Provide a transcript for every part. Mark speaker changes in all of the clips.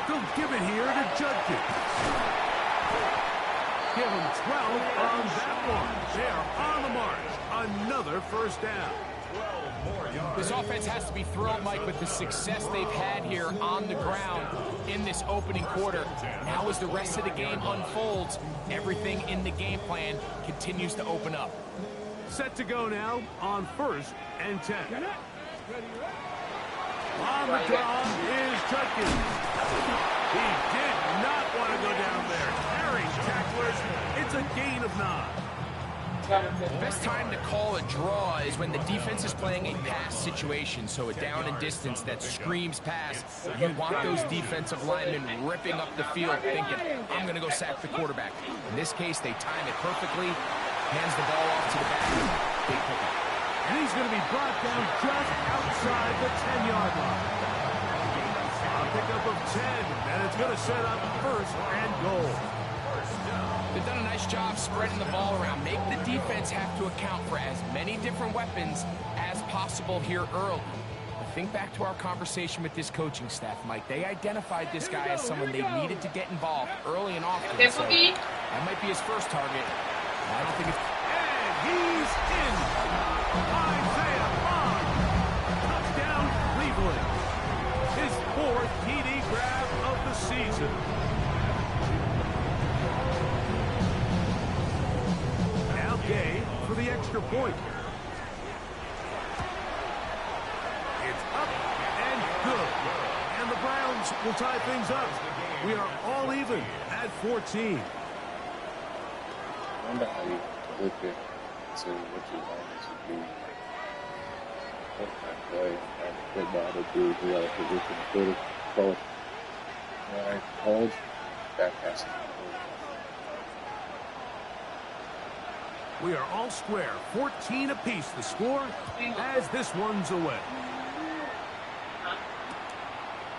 Speaker 1: They'll give it here to Judkins. Give him 12 on that one. They are on the march. Another first down.
Speaker 2: This offense has to be thrilled, Mike, with the success they've had here on the ground in this opening quarter. Now as the rest of the game unfolds, everything in the game plan continues to open up.
Speaker 1: Set to go now on 1st and 10. On the draw is Judkins. He did not want to go down there. Carrying tacklers. It's a gain of 9.
Speaker 2: The best time to call a draw is when the defense is playing a pass situation, so a down and distance that screams pass. You want those defensive linemen ripping up the field thinking, I'm going to go sack the quarterback. In this case, they time it perfectly, hands the ball off to the back. Big pickup.
Speaker 1: And he's going to be brought down just outside the 10-yard line. A pickup of 10, and it's going to set up 1st and goal.
Speaker 2: They've done a nice job spreading the ball around. Make the defense have to account for as many different weapons as possible here early. But think back to our conversation with this coaching staff, Mike. They identified this guy as someone they needed to get involved early and often. So that might be his first target. I don't think it's...
Speaker 1: And he's in. Isaiah Bond. Touchdown, Cleveland. His 4th TD grab of the season. Gay for the extra point. It's up and good. And the Browns will tie things up. We are all even at 14.
Speaker 3: I wonder how you look at to what you want it to be. What kind of play and football to do if you got a position to put it close. When I hold, that passes.
Speaker 1: We are all square, 14 apiece the score as this one's away.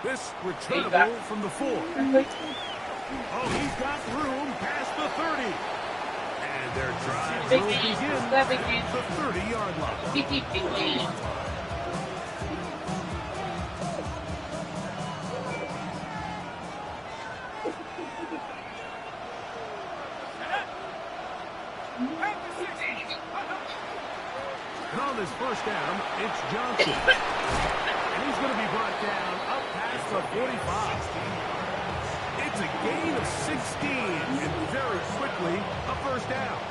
Speaker 1: This returnable from the 4. Oh, he's got room past the 30. And their drive will begin at the 30-yard line. And on this first down, it's Johnson. And he's going to be brought down up past the 45. It's a gain of 16, and very quickly, a first down.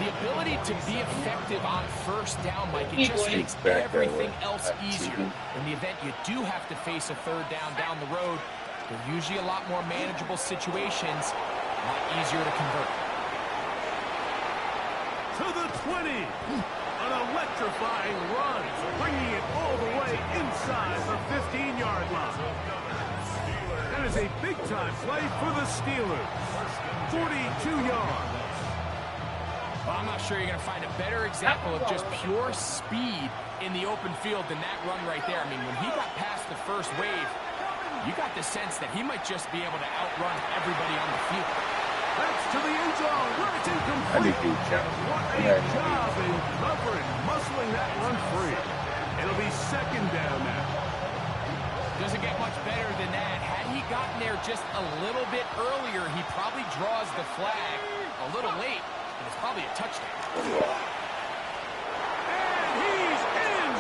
Speaker 2: The ability to be effective on first down, Mike, it just makes everything else easier. In the event you do have to face a third down the road, they're usually a lot more manageable situations, a lot easier to convert.
Speaker 1: To the 20. An electrifying run, bringing it all the way inside the 15-yard line. That is a big-time play for the Steelers. 42 yards.
Speaker 2: Well, I'm not sure you're going to find a better example of just pure speed in the open field than that run right there. I mean, when he got past the first wave, you got the sense that he might just be able to outrun everybody on the field.
Speaker 1: That's to the end zone. Where it's incomplete.
Speaker 3: I did do job.
Speaker 1: What a job in covering, muscling that one free. It'll be 2nd down now.
Speaker 2: Doesn't get much better than that. Had he gotten there just a little bit earlier, he probably draws the flag a little late, and it's probably a touchdown.
Speaker 1: And he's in.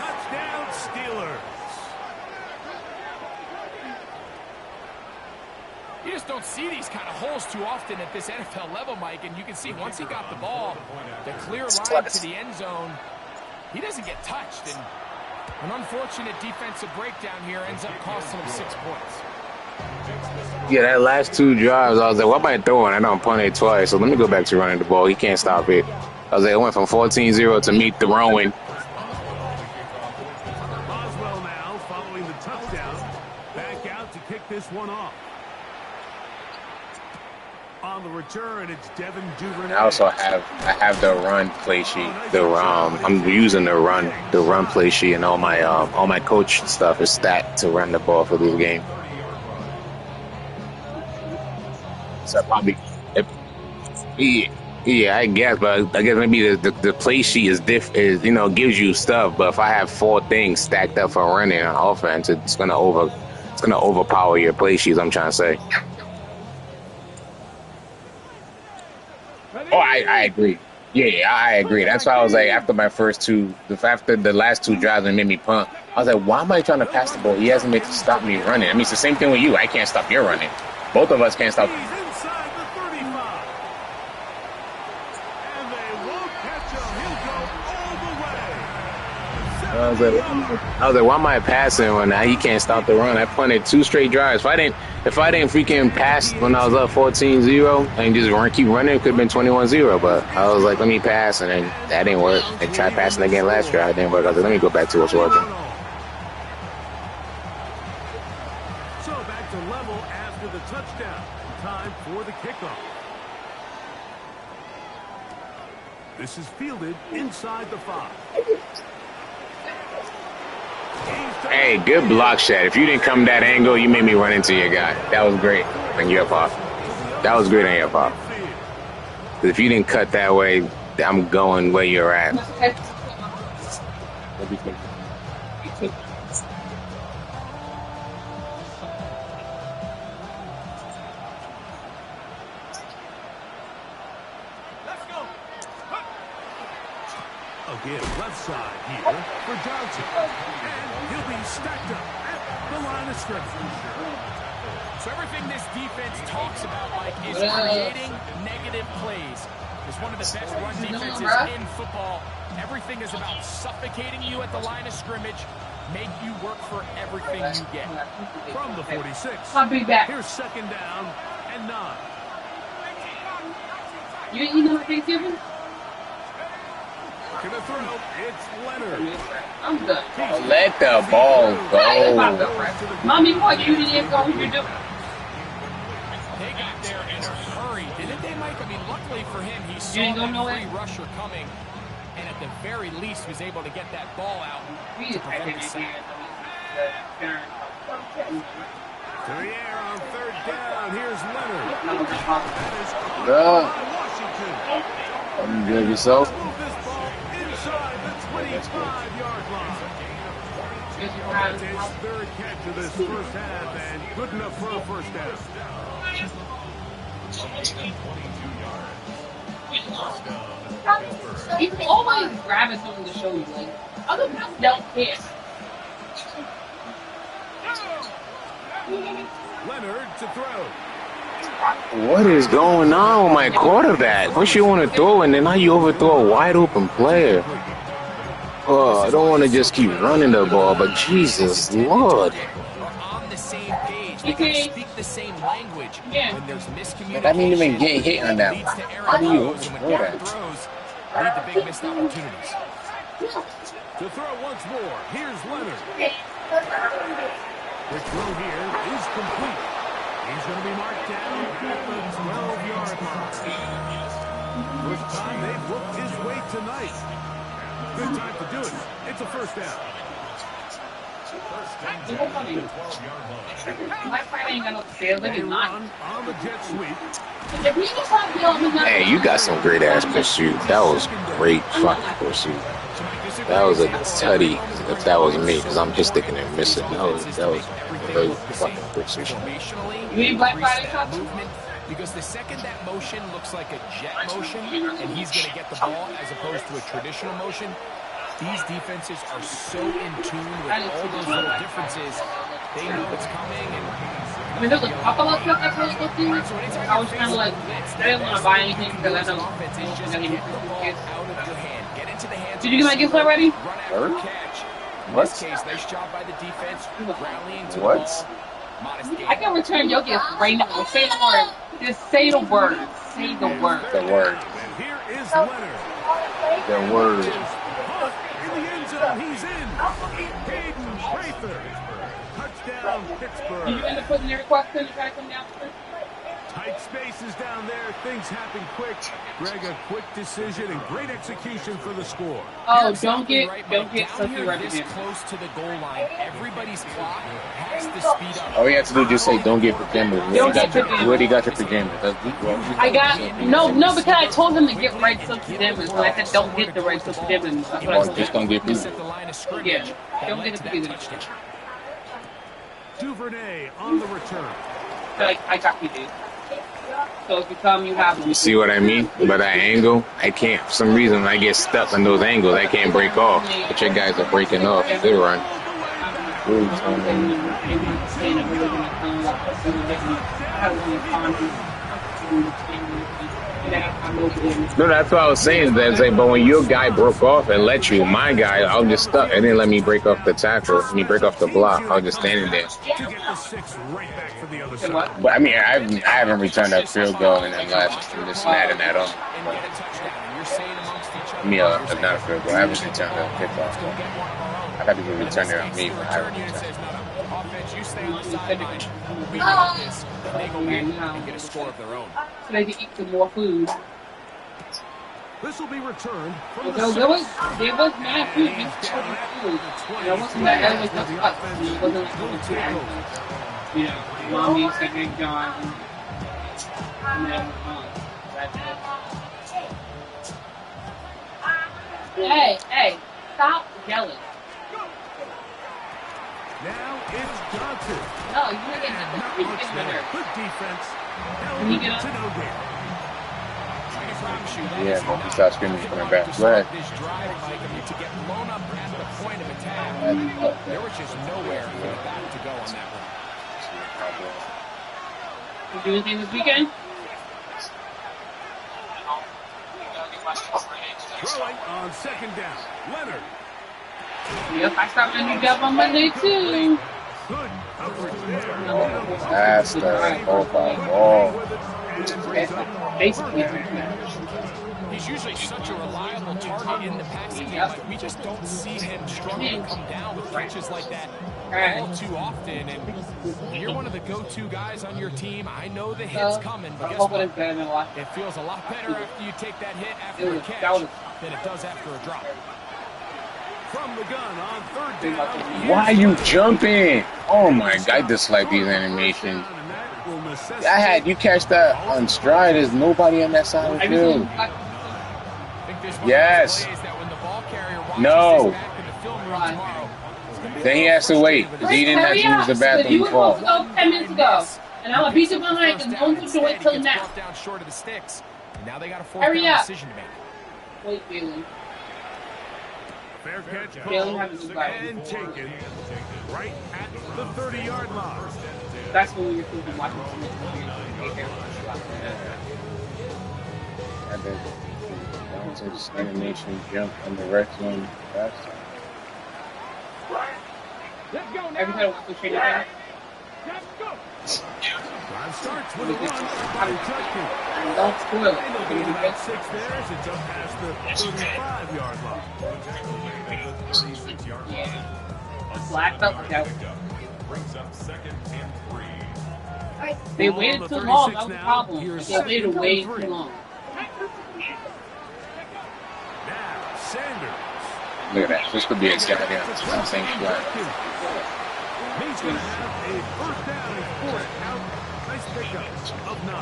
Speaker 1: Touchdown, Steelers.
Speaker 2: You just don't see these kind of holes too often at this NFL level, Mike, and you can see once he got the ball, the clear line to the end zone, he doesn't get touched, and an unfortunate defensive breakdown here ends up costing him 6 points.
Speaker 3: Yeah, that last 2 drives, I was like, what am I throwing? I don't punt it twice, so let me go back to running the ball. He can't stop it. I was like, it went from 14-0 to me throwing.
Speaker 1: Boswell now following the touchdown. Back out to kick this one off. On the return, it's Devin Duvernay.
Speaker 3: I also have the run play sheet. I'm using the run play sheet, and all my coach stuff is stacked to run the ball for this game. So probably if
Speaker 4: Yeah, I guess, but I guess maybe the play sheet is gives you stuff. But if I have 4 things stacked up for running on offense, it's gonna overpower your play sheets. I'm trying to say. Oh, I agree. Yeah, I agree. That's why I was like, after the last 2 drives that made me punt, I was like, why am I trying to pass the ball? He hasn't made to stop me running. I mean, it's the same thing with you. I can't stop your running. Both of us can't stop.
Speaker 1: He's inside the 35. And they won't catch him. He'll go all the way.
Speaker 4: I was like, why am I passing when he can't stop the run? I punted 2 straight drives. If I didn't freaking pass when I was up 14-0 and just keep running, it could have been 21-0. But I was like, let me pass, and then that didn't work. I tried passing again last drive, it didn't work. I was like, let me go back to what's working.
Speaker 1: So back to level after the touchdown. Time for the kickoff. This is fielded inside the 5.
Speaker 4: Hey, good block, Shad. If you didn't come that angle, you made me run into your guy. That was great on your part. That was great on your part. Because if you didn't cut that way, I'm going where you're at.
Speaker 1: Again, left side here for Johnson. And he'll be stacked up at the line of scrimmage.
Speaker 2: So everything this defense talks about, Mike, is creating negative plays. It's one of the best run defenses in football. Everything is about suffocating you at the line of scrimmage, make you work for everything you get.
Speaker 1: From the 46,
Speaker 5: I'll be back.
Speaker 1: here's 2nd down and 9.
Speaker 5: You ain't eating on Thanksgiving?
Speaker 1: To the throw, it's Leonard.
Speaker 5: I'm done.
Speaker 4: Let the ball go.
Speaker 5: Mommy, what you didn't go, you do.
Speaker 2: They got there in a hurry, didn't they, Mike? I mean, luckily for him, he saw that free rusher coming, and at the very least was able to get that ball out to prevent the sack.
Speaker 1: To the air on 3rd down. Here's Leonard.
Speaker 3: You good yourself?
Speaker 1: Move this ball inside the 25-yard line. That's his 3rd catch of this first half, and good enough for a first down.
Speaker 5: He's always grabbing something to show you. Like, other guys don't care.
Speaker 1: Leonard to throw.
Speaker 4: What is going on with my quarterback? First you want to throw, and then now you overthrow a wide open player. Oh, I don't want to just keep running the ball, but Jesus Lord.
Speaker 2: On the same page, they can speak the same language.
Speaker 5: Yeah.
Speaker 2: When there's miscommunication,
Speaker 4: I didn't even get hit on that.
Speaker 2: leads to error
Speaker 4: How do you
Speaker 2: throws, and when
Speaker 4: throw
Speaker 2: error
Speaker 4: that?
Speaker 2: throws lead to big missed opportunities.
Speaker 1: To throw once more. Here's Leonard. The throw here is complete. He's going to be marked down at the 12-yard line. First time they've looked his way tonight. Good time to do it. It's a first down.
Speaker 5: My fight ain't got no fail. Look
Speaker 1: They
Speaker 5: at mine.
Speaker 1: run on the jet sweep.
Speaker 5: If he just not feeling me,
Speaker 4: Hey, you got some great ass pursuit. That was great fucking pursuit. That was a tutty if that was me, because I'm just sticking there missing. That was great fucking pursuit.
Speaker 5: You ain't Black Friday shopping?
Speaker 2: Movement, because the second that motion looks like a jet motion, and he's going to get the ball as opposed to a traditional motion, these defenses are so in tune with all those little differences. They know it's coming. And
Speaker 5: I mean, there's a couple of stuff that's really looking. I was kind of like, I didn't want to buy anything because I know.
Speaker 2: offense is just get the ball out of your hand. Get into the hands.
Speaker 5: Did you get my gift already?
Speaker 2: Run after catch. In
Speaker 3: What?
Speaker 2: this case, nice job by the defense, rallying to
Speaker 3: What?
Speaker 2: the ball. Modest gain.
Speaker 5: I can return your gift right now. Say the word. Just say the word. Say the word.
Speaker 4: The word.
Speaker 1: And here is Leonard.
Speaker 4: The word.
Speaker 1: Punt in the end zone. He's in. Hayden Prather. Touchdown,
Speaker 5: Did you
Speaker 1: Pittsburgh.
Speaker 5: end up putting your request in to try to come down first?
Speaker 1: Tight spaces down there. Things happen quick. Greg, a quick decision and great execution for the score.
Speaker 5: Oh,
Speaker 2: Exactly
Speaker 5: don't
Speaker 2: right,
Speaker 5: get
Speaker 2: Mike.
Speaker 5: such
Speaker 2: Down
Speaker 5: a
Speaker 2: here this
Speaker 5: representative.
Speaker 2: close to the goal line, everybody's clock has to speed up.
Speaker 4: All you have to do is just say, don't get pajamas. You
Speaker 5: Don't get
Speaker 4: already got your pajamas.
Speaker 5: I got no because I told him to get red silk pajamas, and I said don't get the red silk pajamas. That's what I
Speaker 4: Or
Speaker 5: told
Speaker 4: just
Speaker 5: him.
Speaker 4: don't get
Speaker 2: Miss
Speaker 4: food.
Speaker 2: at the line of scrimmage.
Speaker 5: Yeah,
Speaker 2: That
Speaker 5: don't
Speaker 2: led
Speaker 5: get
Speaker 2: to
Speaker 5: the
Speaker 2: that
Speaker 5: pajamas.
Speaker 2: touchdown.
Speaker 1: Duvernay on the return.
Speaker 5: I got you, dude. So if you come, you have them.
Speaker 4: You see what I mean? By that angle, I can't. For some reason, when I get stuck on those angles, I can't break off. But your guys are breaking off. They run. No, that's what I was saying. That's like, but when your guy broke off and let you, my guy, I was just stuck. It didn't let me break off the tackle. Let me break off the block. I was just standing there.
Speaker 1: To get the 6 right back for the other side.
Speaker 4: But I mean, I haven't returned that field goal in the last this Madden at all. I mean, not a field goal. I haven't returned a kickoff. I got people return it on me, but I haven't returned.
Speaker 2: Offense, you stay on the sideline. We got this. They go in and get a score of their own.
Speaker 5: So they can eat some more food.
Speaker 1: This will be returned from the
Speaker 5: So
Speaker 1: 6.
Speaker 5: there was mad food. We took food. And it wasn't that it was just us. It wasn't like only 2 athletes. You know, Mommy, Cedric, John, and then that's it. Hey, stop yelling.
Speaker 1: Now it's Johnson.
Speaker 5: No, you're gonna get
Speaker 1: Not
Speaker 5: the
Speaker 1: much there. Good defense.
Speaker 5: Can you get up?
Speaker 1: To no gain.
Speaker 4: Yeah, but he starts screaming coming back. Go ahead.
Speaker 2: This drive, Mike, I mean, to get blown up at the point of attack, there was just nowhere for the back to go on that one.
Speaker 5: You do anything this weekend?
Speaker 1: Throwing on 2nd down. Leonard.
Speaker 5: Yep, I start my new job on Monday too.
Speaker 1: Good coverage there.
Speaker 4: That's the ball.
Speaker 5: Basically,
Speaker 2: He's usually such a reliable target in the passing game, but we just don't see him struggle to come down with catches like that all too often. And you're one of the go-to guys on your team. I know the hit's coming, but guess what? It feels a lot better after you take that hit after a catch than it does after a drop.
Speaker 1: From the gun on 3rd down.
Speaker 4: Why are you jumping? Oh my God, I dislike these animations. You catch that on stride, there's nobody on that side of the field. Yes. No. Then he has to wait because he didn't have to use the bathroom
Speaker 5: You were
Speaker 4: before.
Speaker 5: supposed to go 10 minutes ago. And I'm a piece of behind because no one's supposed to wait till now.
Speaker 2: Down short of the sticks. Now they got a
Speaker 5: Hurry
Speaker 2: 4th down
Speaker 5: up.
Speaker 2: decision to make.
Speaker 5: Wait, Bailey.
Speaker 1: Fair catch
Speaker 5: Bailey
Speaker 1: called
Speaker 5: having to go.
Speaker 1: and taken right at the 30-yard line.
Speaker 5: That's when we were thinking watching some of
Speaker 4: And then just animation jump on the red zone.
Speaker 5: Every time I watch the training thing,
Speaker 1: Drive starts with a run by Judkins.
Speaker 5: don't spoil it.
Speaker 1: They'll gain about 6 there as it's up past the 35-yard line.
Speaker 5: Yeah. Black belt out. They waited too long. That was the problem. They waited way too long.
Speaker 1: Now, Sanders.
Speaker 4: Look at that. This could be a goddamn same flag.
Speaker 1: He's going to have a 1st down and 4th out. Nice pickup of 9.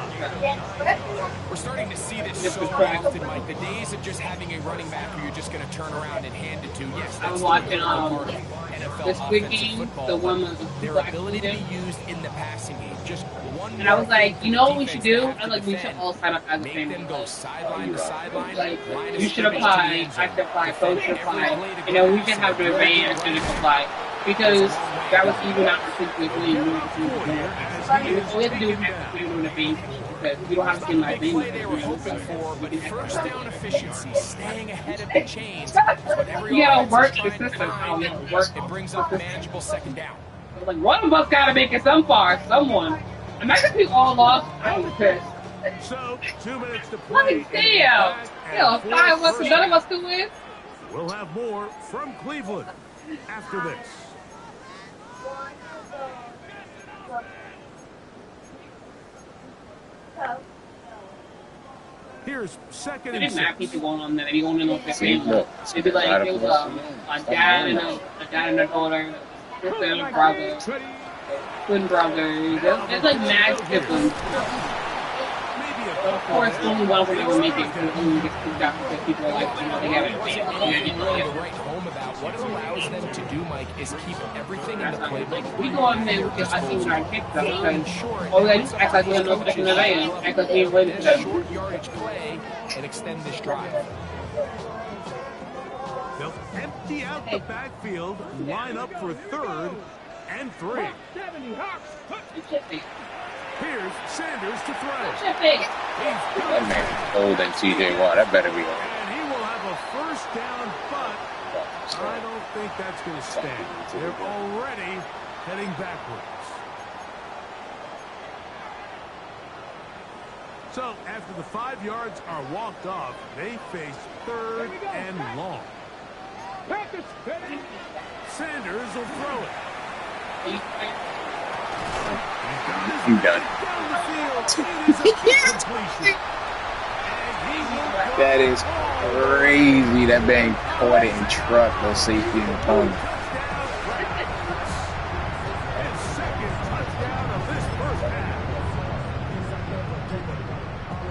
Speaker 2: We're starting to see this so often, Mike. The days of just having a running back who you're just going to turn around and hand it to. Yes,
Speaker 5: I
Speaker 2: that's
Speaker 5: was
Speaker 2: the
Speaker 5: watching
Speaker 2: part of NFL
Speaker 5: this big
Speaker 2: offensive
Speaker 5: game,
Speaker 2: football,
Speaker 5: the one
Speaker 2: but
Speaker 5: with the
Speaker 2: their
Speaker 5: black
Speaker 2: ability to
Speaker 5: game.
Speaker 2: be used in the passing game. Just one.
Speaker 5: And I was like, you know what we should do?
Speaker 2: defense
Speaker 5: I was like, we should
Speaker 2: defend.
Speaker 5: all sign up as a
Speaker 2: Make
Speaker 5: family.
Speaker 2: them go sideline to sideline.
Speaker 5: Like,
Speaker 2: line of
Speaker 5: you should
Speaker 2: scrimmage to
Speaker 5: apply,
Speaker 2: the end
Speaker 5: I
Speaker 2: zone.
Speaker 5: should apply, coach should apply.
Speaker 2: Every blade of
Speaker 5: You know, we
Speaker 2: grass
Speaker 5: should have the
Speaker 2: and
Speaker 5: advantage to just apply. Because that was even after physically moving to the we had to do it in the base because we don't have to see my
Speaker 2: Big play
Speaker 5: base.
Speaker 2: they were hoping for, but first down efficiency, staying ahead of the chains. But every
Speaker 5: Yeah,
Speaker 2: offense
Speaker 5: work
Speaker 2: is
Speaker 5: the
Speaker 2: trying to
Speaker 5: system.
Speaker 2: find
Speaker 5: It
Speaker 2: it.
Speaker 5: works.
Speaker 2: It brings up a manageable 2nd down.
Speaker 5: Like, one of us gotta make it some far, someone. Imagine if we all lost, I was pissed.
Speaker 1: So, 2 minutes to
Speaker 5: Let
Speaker 1: play.
Speaker 5: me see you. Yo, 5 of us, none of us can win.
Speaker 1: We'll have more from Cleveland after this. Here's second
Speaker 5: It
Speaker 1: and
Speaker 5: didn't matter
Speaker 1: 6.
Speaker 5: people going on there. They be going in on their
Speaker 3: See,
Speaker 5: family.
Speaker 3: look.
Speaker 5: It'd be like it was a dad and a daughter, sister and a brother, twin brothers. There's like mad siblings. But of course, only one of them ever make it because only gets kicked out because people are like, you know, they have it.
Speaker 2: Really to write home about what it allows them to do, Mike, is keep everything in the playbook.
Speaker 5: We go on there with I think our kicked up because all we gotta do is act like we don't know what they're saying, act like we ain't waiting for them.
Speaker 2: Short yardage play and extend this drive.
Speaker 1: They'll empty out the backfield, line up for 3rd and 3. Here's Sanders to throw.
Speaker 3: That man's older than TJ Watt. That better be on.
Speaker 1: And he will have a first down, but I don't think that's going to stand. They're already heading backwards. So after the 5 yards are walked off, they face 3rd and long. Sanders will throw it.
Speaker 3: I'm done. That is crazy. That bang caught it and truck the safety and punt.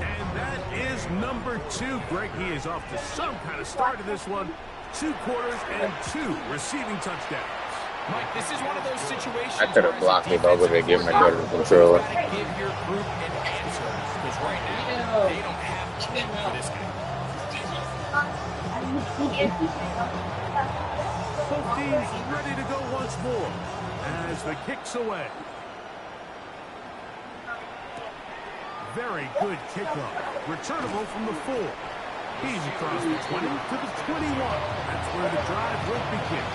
Speaker 1: And that is number 2. Greg, he is off to some kind of start in this one. 2 quarters and 2 receiving touchdowns.
Speaker 2: Mike, this is one of those situations.
Speaker 3: I could have blocked it over there, give my daughter the controller.
Speaker 2: Give your group an answer because right now they don't have to for this game.
Speaker 1: Both teams ready to go once more as the kick's away. Very good kickoff. Returnable from the 4. He's across the 20 to the 21. That's where the drive will begin.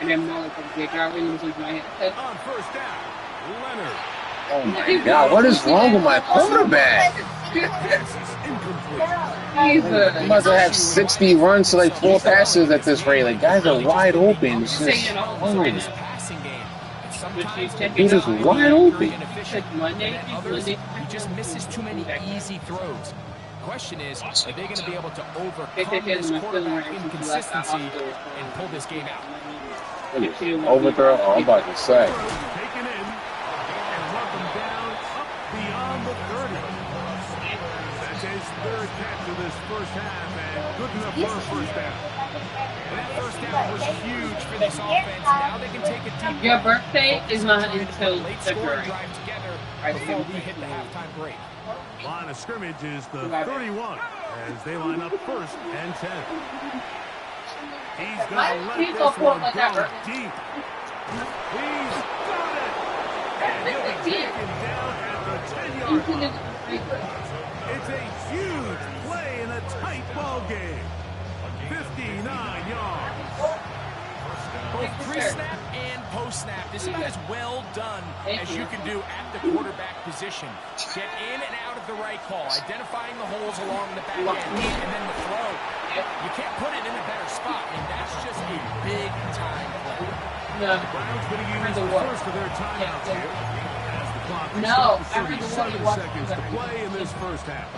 Speaker 5: And then Muller comes back out and loses my head.
Speaker 1: On first down, Leonard.
Speaker 3: Oh my God, what is wrong with my quarterback? He must have 60 runs to like 4 passes at this rate. Like, guys are wide open. It's just, he's just wide open.
Speaker 2: He just misses too many easy throws. Question is, are they going to be able to overcome this quarterback inconsistency and pull this game out?
Speaker 3: Overthrow? Oh, I'm about to say.
Speaker 1: Taken in and welcome down up beyond the 30. That's his 3rd catch of this first half and good enough for a first down.
Speaker 2: And that first down was huge for this offense. Now they can take a deep.
Speaker 5: Your birthday is not until
Speaker 2: late scoring
Speaker 5: February.
Speaker 2: drive together before we hit the halftime break.
Speaker 1: Line of scrimmage is the 31 as they line up 1st and 10. He's going to let this one go deep. He's got it. And he'll be taken down at the 10-yard line. It's a huge play in a tight ball game. 59 yards.
Speaker 2: Both pre-snap and post-snap. This is about as well done as you can do at the quarterback position. Get in and out of the right call, identifying the holes along the back end, and then the throw. You can't put it in a better spot. I mean, that's just a big-time play.
Speaker 5: No.
Speaker 1: Browns going to use the first of their timeouts here. As the clock
Speaker 5: No,
Speaker 1: is 37 seconds to play in this first half.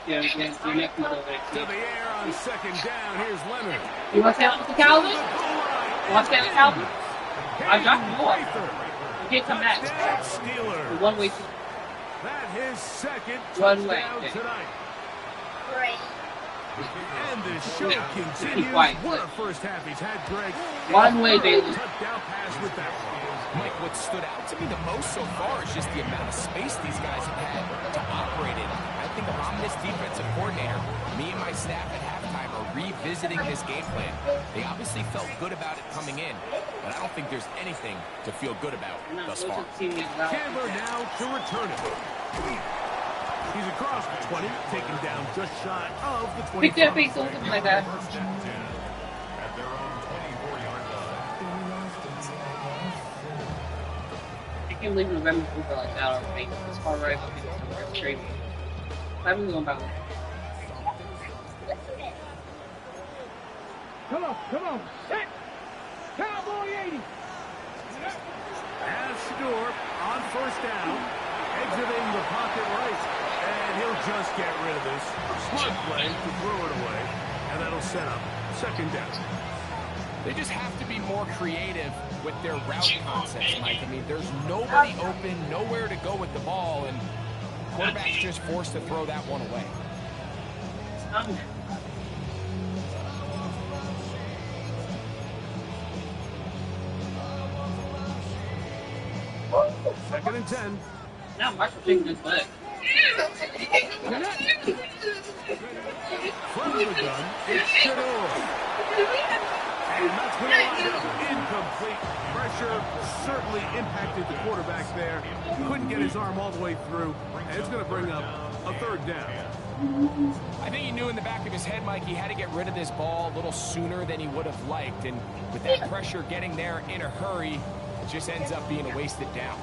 Speaker 5: To the air
Speaker 1: on 2nd down. Here's Leonard.
Speaker 5: You want to stand with the Calvin? You want to stand with Calvin? I dropped more. You can't come back.
Speaker 1: Steeler.
Speaker 5: The one way.
Speaker 1: That his 2nd
Speaker 5: touchdown
Speaker 1: tonight. And the show continues. What a first half he's had, Greg.
Speaker 5: One way, Bailey.
Speaker 1: Touchdown pass with that one.
Speaker 2: Mike, what stood out to me the most so far is just the amount of space these guys have had to operate in. I think if I'm this defensive coordinator, me and my staff at halftime are revisiting this game plan. They obviously felt good about it coming in, but I don't think there's anything to feel good about thus far.
Speaker 1: Chandler now to return it. He's across the 20, taken down just shy of the 25.
Speaker 5: Pick that face, something like that. can't believe November people like that already. It's far right up in December. It's crazy. I've been going about it.
Speaker 1: Come on. Set. Cowboy 80. As Stewart on first down, exiting the pocket right. And he'll just get rid of this. Smart play to throw it away. And that'll set up second down.
Speaker 2: They just have to be more creative with their route concepts, Mike. I mean, there's nobody open, nowhere to go with the ball, and quarterback's just forced to throw that one away.
Speaker 1: Second and 10.
Speaker 5: Now Marshall shaking his leg.
Speaker 1: Front of the gun, it's Shador. And that's going to line up incomplete. Pressure certainly impacted the quarterback there. Couldn't get his arm all the way through. And it's going to bring up a third down.
Speaker 2: I think he knew in the back of his head, Mike, he had to get rid of this ball a little sooner than he would have liked. And with that pressure getting there in a hurry, it just ends up being a wasted down.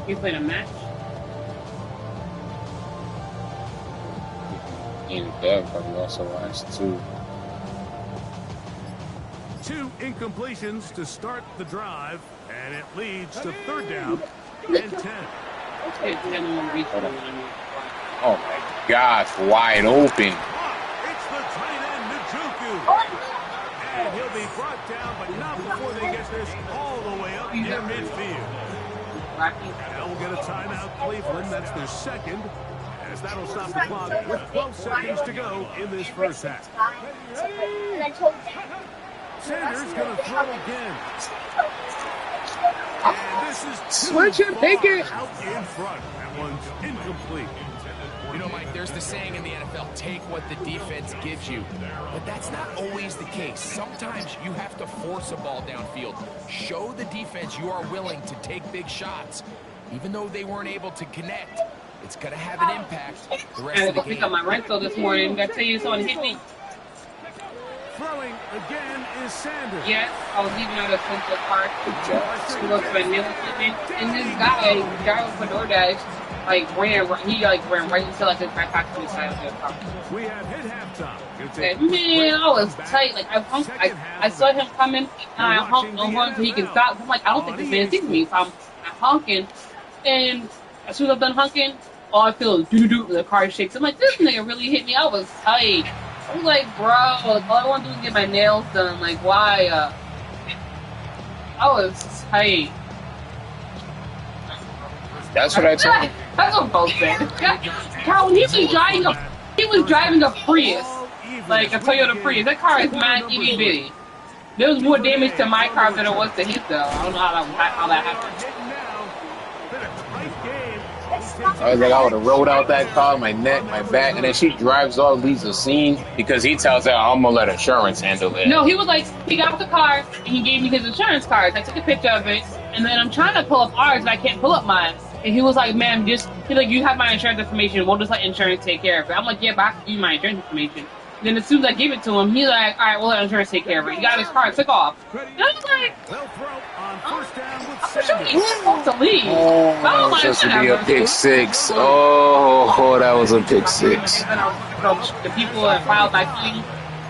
Speaker 5: You played a match?
Speaker 3: And that probably also last 2.
Speaker 1: 2 incompletions to start the drive, and it leads to third down and 10.
Speaker 3: Oh my gosh, wide open.
Speaker 1: It's the tight end, Njoku. And he'll be brought down, but not before they get this all the way up near midfield. And we'll get a timeout, Cleveland. That's their second, as that'll stop the clock with 12 seconds to go in this first half. Sanders going to throw again. And this is
Speaker 4: Switch it, take it.
Speaker 1: Out in front. That one's incomplete.
Speaker 2: You know, Mike, there's the saying in the NFL, take what the defense gives you. But that's not always the case. Sometimes you have to force a ball downfield. Show the defense you are willing to take big shots. Even though they weren't able to connect, it's going to have an impact the rest of the game.
Speaker 5: I pick up my rental this morning. I tell you, someone hit me.
Speaker 1: Throwing again is Sanders.
Speaker 5: Yes, I was leaving out of Central Park to go to my meal equipment, and this guy with DoorDash, ran right into the back to the side of the car.
Speaker 1: We have hit halftime.
Speaker 5: Man, I was tight. I saw him coming, and I honked on him so he can stop. I'm like, I don't think this man sees me, so I'm honking, and as soon as I'm done honking, all I feel is doo-doo-doo, the car shakes. I'm like, this nigga really hit me. I was tight. I was like, bro, all I want to do is get my nails done. Like, why? I was tight.
Speaker 3: That's what I told you.
Speaker 5: That's what both said. Cal, he was driving a Prius, like a Toyota Prius. That car is mad itty bitty. There was more damage to my car than it was to his, though. I don't know how that happened.
Speaker 4: I was like, I would have rolled out that car, my neck, my back, and then she drives off, leaves the scene because he tells her, I'm going to let insurance handle it.
Speaker 5: No, he was like, he got out the car and he gave me his insurance card. I took a picture of it, and then I'm trying to pull up ours, and I can't pull up mine. And he was like, ma'am, you have my insurance information. We'll just let insurance take care of it. I'm like, yeah, but I have to give you my insurance information. Then as soon as I give it to him, he's like, all right, we'll let insurance take care of it. He got his car and took off. And I was like, I'm sure he was supposed to leave.
Speaker 4: Oh, that was supposed to be a pick six. Oh, that was a pick six.
Speaker 5: The people that filed my claim,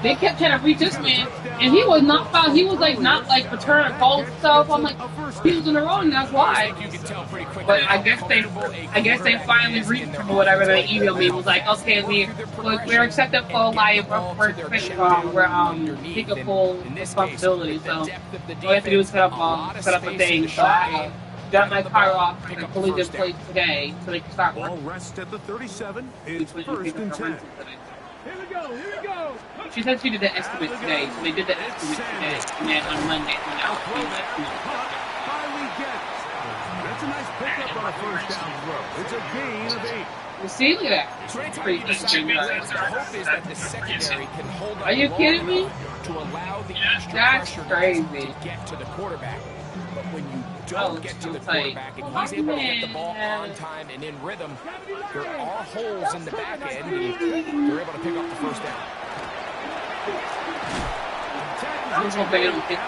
Speaker 5: they kept trying to reach this man, and he was not filed. He was not return calls stuff. I'm like, he was in the wrong, that's why. But I guess they finally reached him or whatever. They emailed me, was like, okay, we're accepting full life, we're take a full responsibility. So all you have to do is set up a thing. So I got my car off at the police place today, so they can start working.
Speaker 1: Ball rest at the 37. It's first and 10. Here we go.
Speaker 5: She said she did the estimate today, so they did the estimate today, and then on Monday, when I was doing the estimate.
Speaker 1: That's a nice pickup on a first down throw. It's a gain of 8.
Speaker 5: You see, look at that. It's pretty interesting. Are you kidding me?
Speaker 2: To allow the extra
Speaker 5: That's
Speaker 2: pressure
Speaker 5: crazy.
Speaker 2: to get to the quarterback. But when you don't get to the quarterback and he's able to get the ball on time and in rhythm, there are holes in the back end and they're able to pick up the first down.
Speaker 5: I'm hoping it don't hit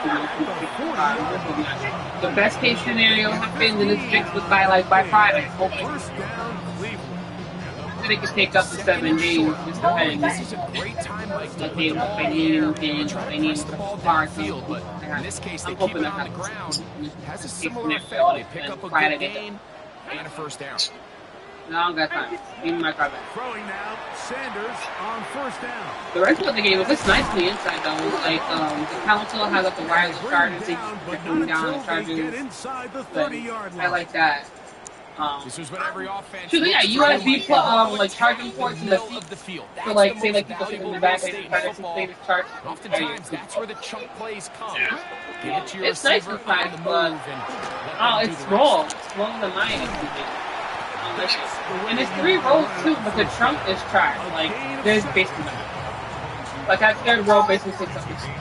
Speaker 5: the best case scenario happens and it's fixed by Friday. Hopefully.
Speaker 1: First down, Cleveland.
Speaker 5: They could take up to 7 days, just depending.
Speaker 2: This is a great time, like to
Speaker 5: Like
Speaker 2: put
Speaker 5: they
Speaker 2: the ball
Speaker 5: need
Speaker 2: in the air,
Speaker 5: anything,
Speaker 2: try
Speaker 5: they
Speaker 2: to
Speaker 5: need
Speaker 2: press the ball
Speaker 5: hard
Speaker 2: downfield, but in this case, they
Speaker 5: I'm
Speaker 2: keep
Speaker 5: hoping
Speaker 2: it on the
Speaker 5: that
Speaker 2: ground. Has a
Speaker 5: Keep
Speaker 2: similar
Speaker 5: it
Speaker 2: effect. They pick
Speaker 5: and
Speaker 2: up a
Speaker 5: Friday
Speaker 2: good
Speaker 5: get
Speaker 2: gain and a first down.
Speaker 5: No, I don't got time. Give me my car back.
Speaker 1: Throwing now, Sanders on first down.
Speaker 5: The rest of the game was just nicely inside though. Like the council has like the wireless chargers, they
Speaker 1: But
Speaker 5: bring
Speaker 1: not
Speaker 5: down the
Speaker 1: until they get
Speaker 5: chargers.
Speaker 1: inside the
Speaker 5: But
Speaker 1: 30-yard line.
Speaker 5: I like that.
Speaker 2: This is what every offense.
Speaker 5: Should they got
Speaker 2: looks
Speaker 5: USB
Speaker 2: for.
Speaker 5: like charging ports in the
Speaker 2: Middle of the field.
Speaker 5: for like say like people sitting in the back, they can charge their charge.
Speaker 2: Oftentimes, that's where the chunk plays come. Give it to your
Speaker 5: It's nice
Speaker 2: receiver
Speaker 5: and fast,
Speaker 2: on the
Speaker 5: but
Speaker 2: move and let
Speaker 5: oh,
Speaker 2: them do
Speaker 5: it's
Speaker 2: the
Speaker 5: small.
Speaker 2: rest.
Speaker 5: It's smaller than mine. And it's 3 rows too, but the trunk is trash. Like there's basically nothing. Like that third row basically takes up the seat.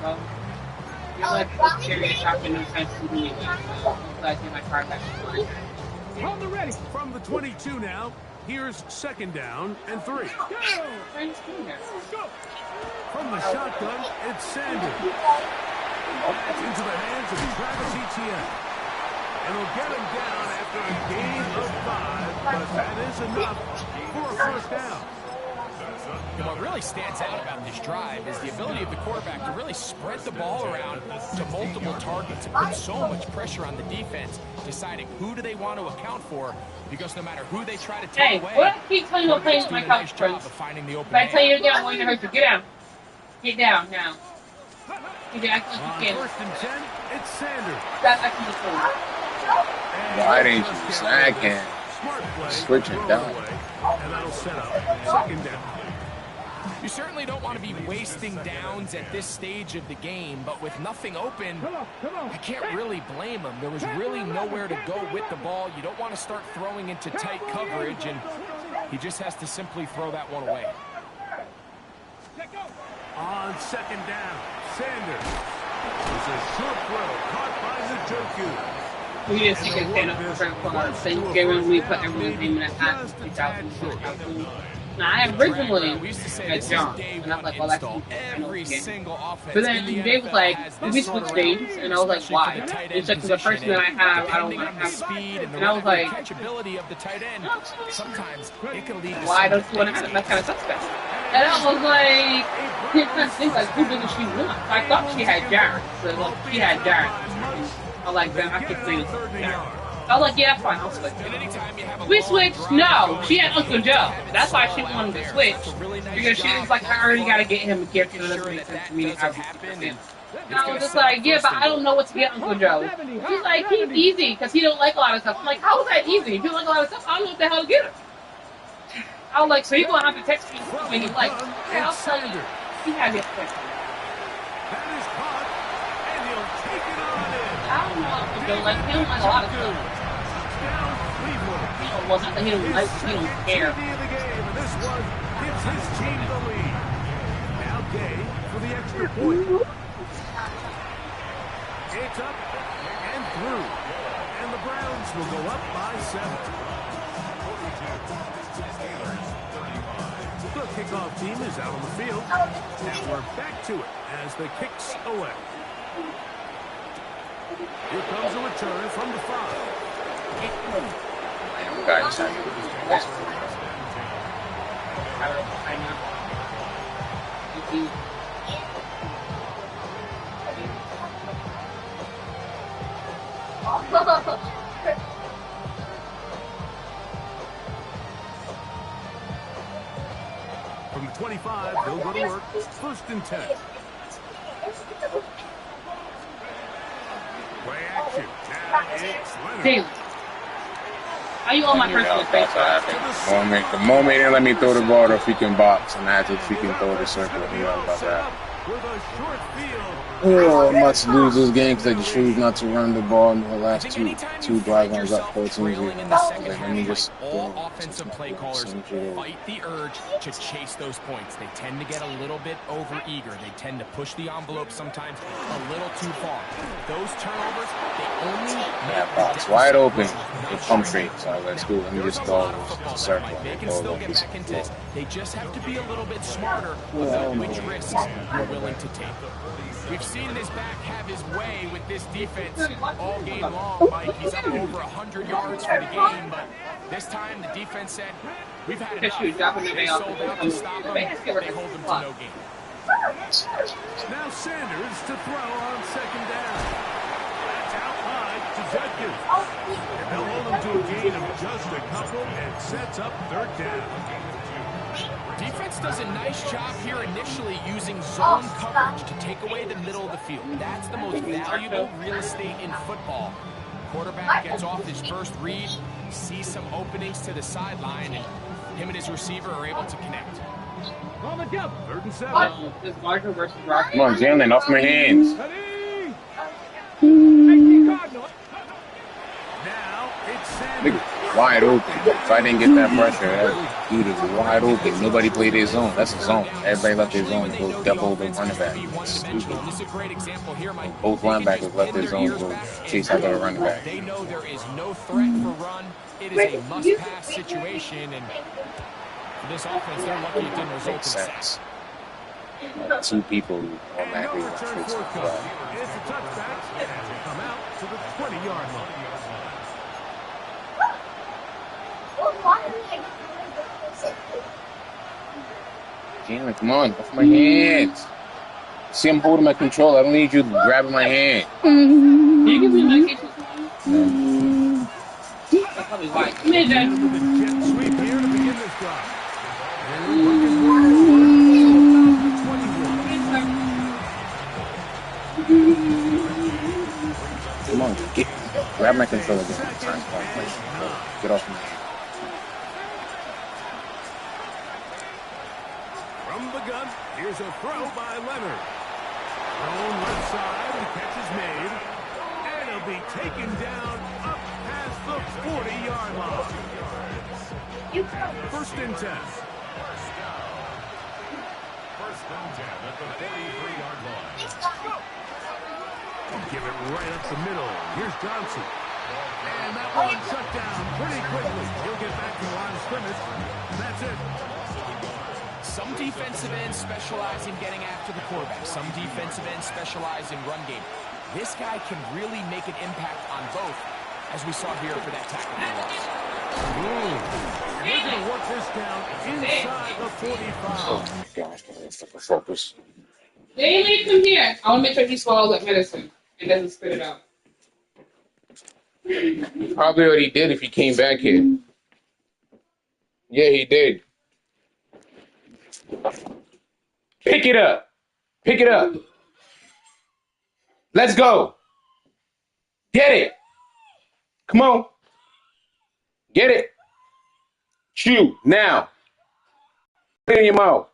Speaker 5: Well, you're like a serious shopping no sense to me. So I get my car back.
Speaker 1: On the ready. From the 22 now, here's second down and 3. From the shotgun, it's Sanders. Into the hands of Travis Etienne. And he'll get him down after a gain of 5, but that is enough for a first down.
Speaker 2: And what really stands out about this drive is the ability of the quarterback to really spread the ball around to multiple targets and put so much pressure on the defense, deciding who do they want to account for, because no matter who they try to take away,
Speaker 5: what I keep telling you about playing with my couch friends?
Speaker 2: of finding the open
Speaker 5: If I tell you
Speaker 2: man.
Speaker 5: to get down, when you hurt you, get down. Get down now. You can act like
Speaker 1: On
Speaker 5: you can.
Speaker 1: first and 10, it's Sanders.
Speaker 5: That's actually the cool.
Speaker 4: Why didn't you sack him?
Speaker 1: Smart play.
Speaker 4: Switch it down.
Speaker 1: And that'll set up second down.
Speaker 2: You certainly don't want to be wasting downs at this stage of the game, but with nothing open, I can't really blame him. There was really nowhere to go with the ball. You don't want to start throwing into tight coverage, and he just has to simply throw that one away.
Speaker 1: On second down, Sanders. It's a short throw caught by Njoku.
Speaker 5: We didn't see him stand up for Thanksgiving. We put everyone's name in a hat. 2000. Now, I originally had John, and I was like, well, that's
Speaker 2: Every single offense.
Speaker 5: but then Dave was like, did we switch names? And I was like, why? He said, because the person that I have, I don't want to have.
Speaker 2: Speed and
Speaker 5: And I was like,
Speaker 2: catchability of the tight end. Sometimes it can lead to
Speaker 5: why don't you want to have that kind of suspect? And I was like, he kind of think like, who doesn't she want? I thought she had Jared. So well, she had Jared. I was like, then I could say Jared. I was like, yeah, that's fine, I'll switch. We switched? No, she had Uncle Joe. That's why she wanted to switch. Because she was like, I already got to get him a gift. It doesn't make sense to me. And I was just like, yeah, but I don't know what to get Uncle Joe. She's like, he's easy because he don't like a lot of stuff. I'm like, how is that easy? If you like a lot of stuff, I don't know what the hell to get him. I was like, so you're going to have to text me when you like, hey, I'll tell you. He had to text me.
Speaker 1: That is caught, and he'll take it on in.
Speaker 5: I don't know Uncle Joe. Like, he don't like a lot of stuff.
Speaker 1: Down Cleveland.
Speaker 5: Well, not that he don't like, he don't care.
Speaker 1: At the end of the game, and this one gives his team the lead. Now Gay for the extra point. It's up and through. And the Browns will go up by 7. The kickoff team is out on the field. And we're back to it as the kicks away. Here comes a return from the 5.
Speaker 4: Guys,
Speaker 1: From the 25, they'll go to work. First and 10. Play action. Now it's Leonard.
Speaker 5: Taylor. Are you on my personal space?
Speaker 4: the moment they didn't let me throw the ball to freaking box, and I had to freaking throw the circle. You know about that.
Speaker 1: with a short field.
Speaker 4: Oh, I must lose this game because I choose not to run the ball in the last two drives. I was up 14 0.
Speaker 2: In the second
Speaker 4: Let
Speaker 2: half,
Speaker 4: me just
Speaker 2: all offensive play callers fight the urge to chase those points. They tend to get a little bit overeager. They tend to push the envelope sometimes a little too far. Those turnovers, they only
Speaker 4: that box wide open. It pump fake. So let's go. Let me just go circle.
Speaker 2: they can still get back into it. They just have to be a little bit smarter about which risks you're willing to take. We've seen this back have his way with this defense all game long, Mike. He's up over 100 yards for the game, but this time the defense said, we've had enough. They sold out to stop him. They hold him to no gain.
Speaker 1: Now Sanders to throw on second down. That's out high to Judkins. And they'll hold him to a gain of just a couple and sets up third down.
Speaker 2: Defense does a nice job here initially using zone coverage to take away the middle of the field. That's the most valuable real estate in football. Quarterback gets off his first read, sees some openings to the sideline, and him and his receiver are able to connect.
Speaker 1: On the jump, 3rd and 7.
Speaker 4: Come on, Jalen, off my hands.
Speaker 1: Now it's Sanders.
Speaker 4: Wide open. If I didn't get that pressure, that dude is wide open. Nobody played their zone. That's a zone. Everybody left their zone to go double the running back. Stupid.
Speaker 2: This is a great example here, Mike.
Speaker 4: Both linebackers left their zone to go chase after the running back.
Speaker 2: They know there is no threat for run. It is a must-pass situation, and for this offense, they're lucky it didn't result in sacks.
Speaker 4: Two people automatically
Speaker 1: No return forthcoming. It's a touchback and will come out to the 20-yard line.
Speaker 4: Jalen, come on, off my hands. See, I'm holding my control. I don't need you grabbing my hand.
Speaker 5: You can be medication. That's probably why. Come here, Dad.
Speaker 1: The jet sweep here to begin this drive.
Speaker 4: Come on, grab my controller again. Get off my hand.
Speaker 1: From the gun, here's a throw by Leonard. Thrown left side, the catch is made. And he'll be taken down up past the 40-yard line. 1st and 10. First and 10 at the 43-yard line. Give it right up the middle. Here's Johnson. And that one shut down pretty quickly. He'll get back to the line of scrimmage. That's it.
Speaker 2: Some defensive ends specialize in getting after the quarterback. Some defensive ends specialize in run game. This guy can really make an impact on both, as we saw here for that tackle for loss.
Speaker 1: And they're going to work this down inside the 45.
Speaker 4: Oh my gosh, that's like a focus.
Speaker 5: Daily, come here. I want to make sure he swallows that medicine and doesn't spit it out.
Speaker 4: Probably already did if he came back here. Yeah, he did. Pick it up. Pick it up. Let's go. Get it. Come on. Get it. Chew. Now. Put it in your mouth.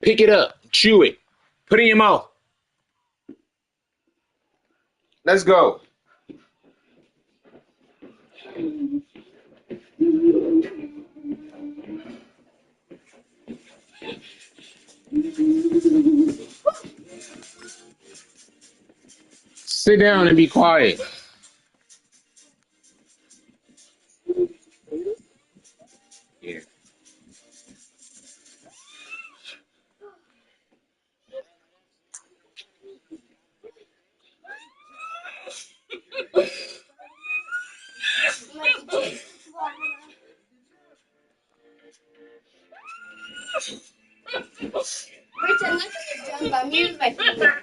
Speaker 4: Pick it up. Chew it. Put it in your mouth. Let's go. Sit down and be quiet. Yeah.
Speaker 6: Richard, look at the jump. I'm using my finger.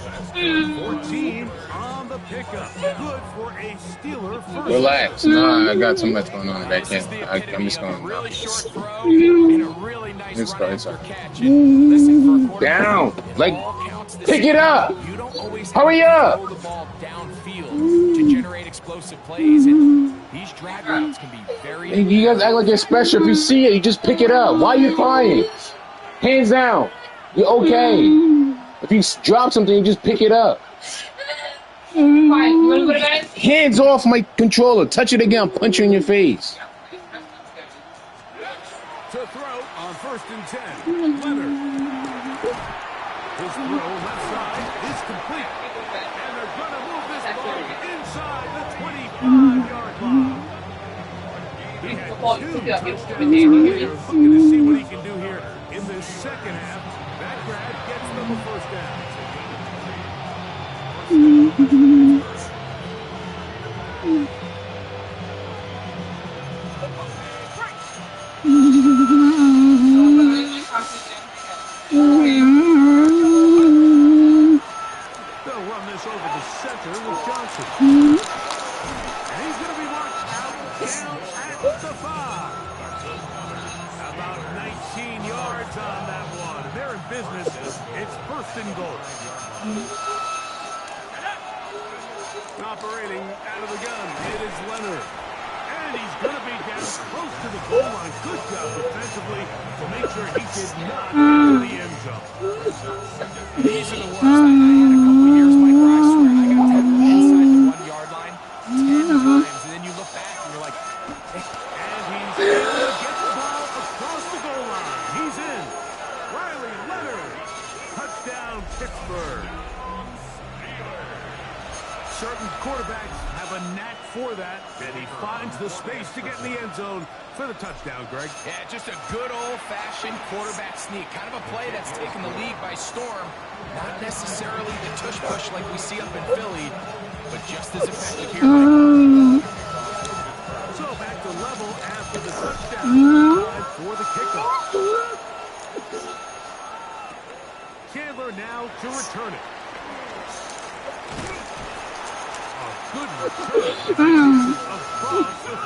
Speaker 1: 14 on the pickup. Good for a Steeler first.
Speaker 4: Relax. Nah, I got too much going on back here. I'm just going
Speaker 2: really short throw and a really nice
Speaker 4: It's
Speaker 2: run
Speaker 4: fine.
Speaker 2: after catch. And listen, for a
Speaker 4: down.
Speaker 2: quarterback,
Speaker 4: Like,
Speaker 2: all counts the
Speaker 4: pick
Speaker 2: same.
Speaker 4: it up.
Speaker 2: You don't always
Speaker 4: Hurry
Speaker 2: have to
Speaker 4: up.
Speaker 2: throw the ball downfield to generate explosive plays. And These drag routes can be very...
Speaker 4: Hey, you guys act like it's special. If you see it, you just pick it up. Why are you crying? Hands down. You're okay. If you drop something, you just pick it up.
Speaker 5: Why? You want to go to bed?
Speaker 4: Hands off my controller. Touch it again. I'll punch you in your face.
Speaker 1: To throw on 1st and 10. Leonard. His throw left side is complete. And they're going to move this ball inside the 25-yard line. He had 2 touchdowns. They're looking to see what he can do here in the second half. That grab gets them a first down. They'll run this over the center with Johnson. And he's going to be marked out down at the 5. About 19 yards on that one. They're in business. It's 1st and goal. Operating out of the gun, it is Leonard. And he's going to be down close to the goal line. Good job defensively to make sure he did not get to the end zone.
Speaker 2: These are the ones that I had a couple of years, Mike, where I swear I got tackled inside the 1-yard line 10 times, and then you look back and you're like, hey.
Speaker 1: And he's able to get the ball across the goal line. He's in. Riley Leonard. Touchdown, Pittsburgh. Certain quarterbacks have a knack for that, and he finds the space to get in the end zone for the touchdown, Greg.
Speaker 2: Yeah, just a good old-fashioned quarterback sneak. Kind of a play that's taken the league by storm. Not necessarily the tush-push like we see up in Philly, but just as effective here.
Speaker 1: So back to level after the touchdown for the kickoff. Chandler now to return it. Good return across the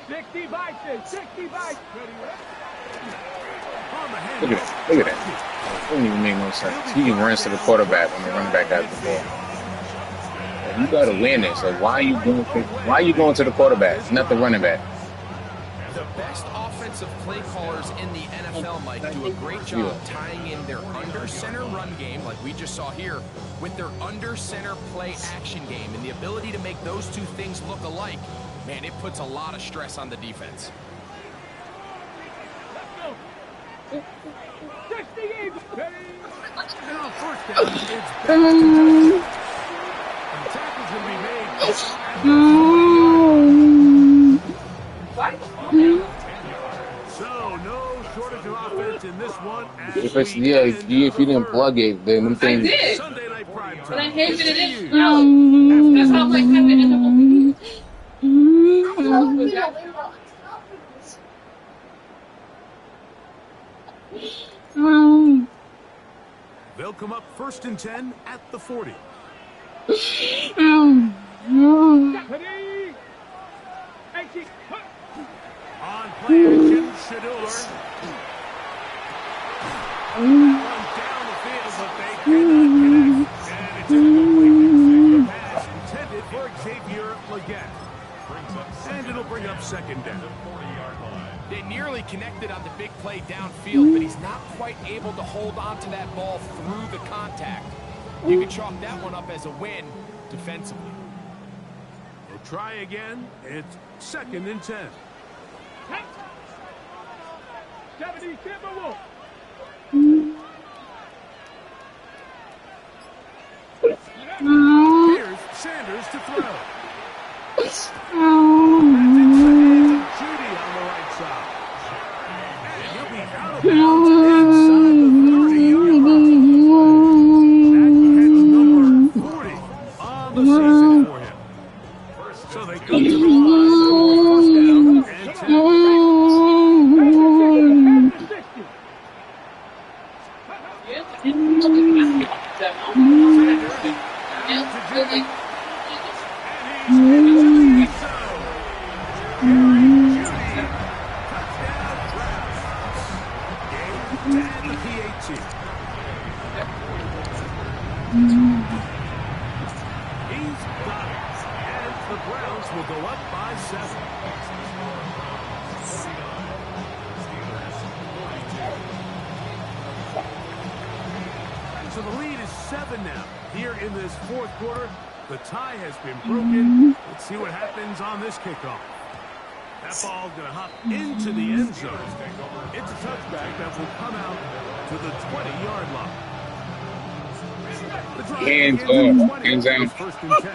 Speaker 1: 60 bites, 60 bites.
Speaker 4: Look at that. Look at that. It doesn't even make no sense. He runs to the quarterback when the running back has the ball. Like, you gotta win this. Like, why are you going to the quarterback, not the running back?
Speaker 2: The best offensive play callers in the NFL, Mike, do a great job tying in their under-center run game, like we just saw here, with their under-center play action game. And the ability to make those two things look alike, man, it puts a lot of stress on the defense.
Speaker 1: And on 1st down, it's back to touchdown. And the tackle's going to be made. So, no shortage of offense in this one.
Speaker 4: If it's, if you didn't plug it, then them things.
Speaker 5: I did.
Speaker 1: Sunday night prime time.
Speaker 5: But I hated it in. That's how I'm like, kind of end up with
Speaker 1: They'll come up 1st and 10 at the 40. On play action, Shador. Run down the field, but they cannot connect. And it's incomplete. The pass intended for Xavier Legette. And it'll bring up 2nd down.
Speaker 2: They nearly connected on the big play downfield, but he's not quite able to hold on to that ball through the contact. You can chalk that one up as a win defensively.
Speaker 1: They'll try again. It's 2nd and 10. Here's Sanders to throw. That's into the hands of Judy on the right side. And he'll be out of bounds inside the 30-yard line. That's number 40 on the season for him. So they come to the line for 1st down and 10.
Speaker 5: like,
Speaker 1: And he's into the end zone. Jerry Jeudy, touchdown Browns. Game and the PAT. He's got it. And the Browns will go up by 7. So the lead is 7 now. Here in this fourth quarter, the tie has been broken. Let's see what happens on this kickoff. That ball's going to hop into the end zone. It's a touchback that will come out to the 20-yard line. The drive
Speaker 4: Hands
Speaker 1: begins at
Speaker 4: off.
Speaker 1: 20.
Speaker 4: Hands down.
Speaker 1: It's first and 10.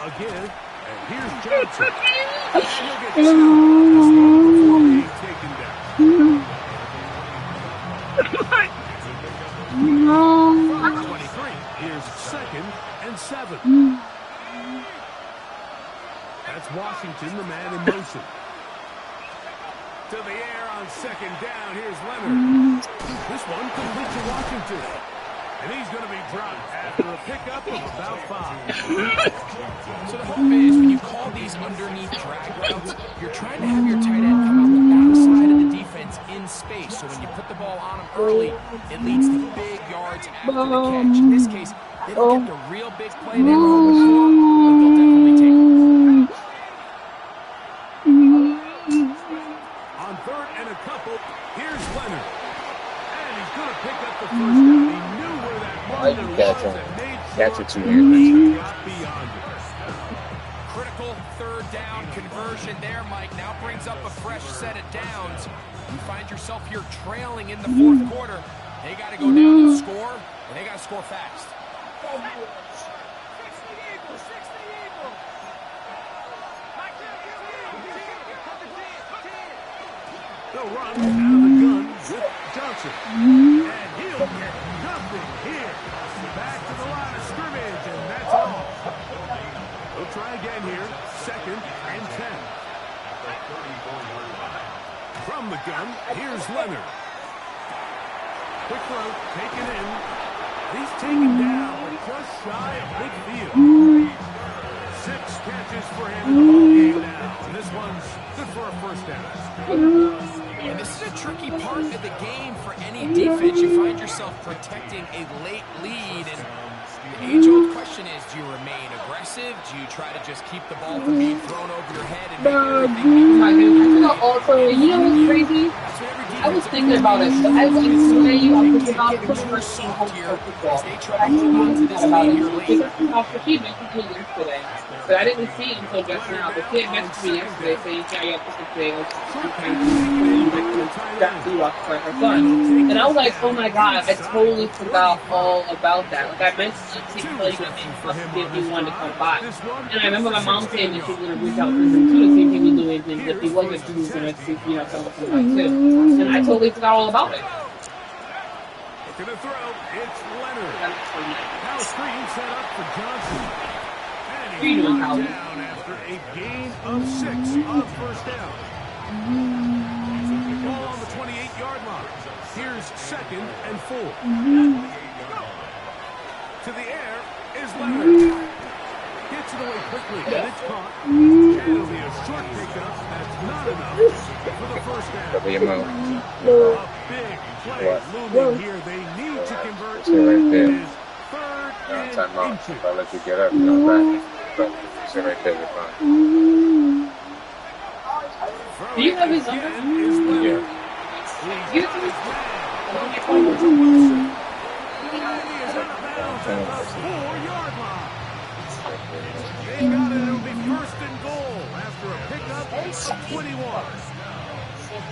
Speaker 1: Again, and here's Johnson. And he'll get 2 on this one before being taken down. From 23, here's 2nd and 7. That's Washington, the man in motion. To the air on 2nd down, here's Leonard. This one complete to Washington. And he's going to be dropped after a pickup of about 5.
Speaker 2: So the hope is when you call these underneath drag routes, you're trying to have your tight end come out the backside of the defense in space. So when you put the ball on him early, it leads to big yards after the catch. In this case, they don't get the real big play they were hoping for, but they'll definitely take it.
Speaker 1: On 3rd and a couple, here's Leonard. And he's going to pick up the first down. He knew where that
Speaker 4: I
Speaker 1: runner
Speaker 4: can
Speaker 1: was
Speaker 4: catch him.
Speaker 1: and made
Speaker 4: Catch
Speaker 1: sure
Speaker 4: it 2
Speaker 1: he
Speaker 4: hands.
Speaker 1: got beyond it.
Speaker 2: Critical 3rd down conversion there, Mike. Now brings up a fresh set of downs. You find yourself here trailing in the 4th quarter. They got to go down and score, and they got to score fast.
Speaker 1: They'll run out of the gun with Johnson. And he'll get nothing here. Back to the line of scrimmage, and that's all. They'll try again here. 2nd and 10. From the gun, here's Leonard. Quick throw, taken in. He's taken down, but just shy of midfield. 6 catches for him in the ballgame now. And this one's good for a first down.
Speaker 2: And this is a tricky part of the game for any defense. You find yourself protecting a late lead, and the age-old question is, do you remain aggressive? Do you try to just keep the ball from being thrown over your head and make everything
Speaker 5: my goodness. Also, you know what's crazy? I was thinking about it. So I was like, today you I'm thinking about the first team home football.
Speaker 2: they try to hold on to this lead here late.
Speaker 5: He messaged me yesterday, but I didn't see it until just now. The kid messaged me yesterday saying, "Yeah, I got this today. Got to watch for her son." And I was like, "Oh my god, I totally forgot all about that." Like I meant to tell you that if he wanted to come by. And I remember my mom saying that she was going to reach out to him too to see if he was doing anything. If he wasn't, she was going to, tell him something too. And I totally forgot all about it.
Speaker 1: Looking to throw, it's Leonard. Now screen set up for Johnson. And he's knocked down after a gain of 6 on first down. Ball on the 28-yard line. Here's 2nd and 4. To the air is Leonard. Gets it away quickly, and it's caught. And it'll be a short pickup. That's not enough for the first down. A big play looming here. They need to convert.
Speaker 4: Sit right there.
Speaker 1: It is 3rd and
Speaker 4: Time out.
Speaker 1: inches.
Speaker 4: If I let you get up, you come back. But sit right there, you're fine.
Speaker 5: Do you have his number?
Speaker 1: Again is Leonard.
Speaker 4: Yeah.
Speaker 5: Give it to me.
Speaker 1: Four-yard line. They got it. It'll be 1st and goal after a pickup of 21.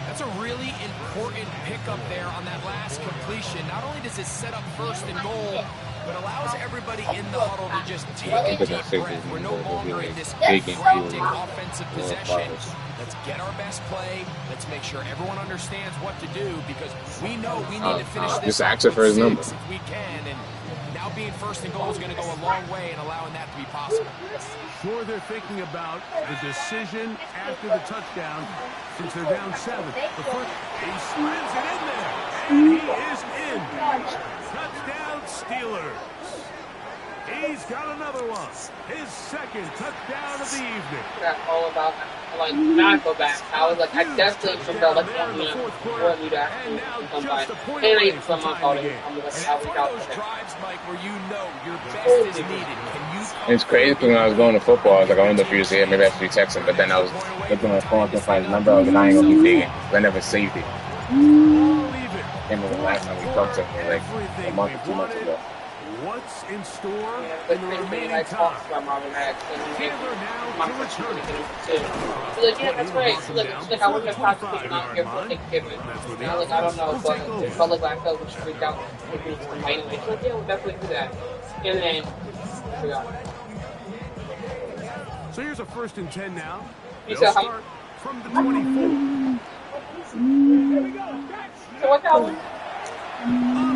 Speaker 2: That's a really important pickup there on that last completion. Not only does it set up 1st and goal, but allows everybody in the huddle to just take a deep breath. We're no longer in this frantic offensive possession. Let's get our best play. Let's make sure everyone understands what to do, because we know we need to finish this
Speaker 4: just ask her for his number.
Speaker 2: if we can. And now being 1st and goal is going to go a long way in allowing that to be possible.
Speaker 1: Sure, they're thinking about the decision after the touchdown since they're down 7. The first, he slams it in there, and he is in. got another one. His second touchdown of the evening.
Speaker 5: That's all about like now I go back. I was like I definitely felt like one minute before you to actually come by. And I even from my fault I'm like I was out
Speaker 2: those
Speaker 5: there.
Speaker 2: drives, Mike, where you know your best is needed. Can you
Speaker 4: It's crazy because when I was going to football, I was like, I wonder if he was here. Maybe I should be texting. But then I was looking at my phone to find his number. I was like, I ain't gonna be digging. I never saved it. And the last time we talked to him, like a month or 2 months ago.
Speaker 1: What's in store
Speaker 5: Yeah,
Speaker 1: in the
Speaker 5: but
Speaker 1: remaining
Speaker 5: I
Speaker 1: time?
Speaker 5: talked about Marvin Max and
Speaker 1: Taylor now
Speaker 5: my
Speaker 1: to
Speaker 5: first
Speaker 1: return
Speaker 5: to
Speaker 1: it.
Speaker 5: get him too. So like, yeah, that's right. So like I wouldn't have possibly not here for Thanksgiving. And I like I don't know, but it felt like I felt we should reach out to people to invite anyway. So like, yeah, we'll definitely do that. And then I forgot.
Speaker 1: So here's a 1st and 10 now.
Speaker 5: You
Speaker 1: They'll
Speaker 5: said how?
Speaker 1: start from the 24.
Speaker 5: So what's that one?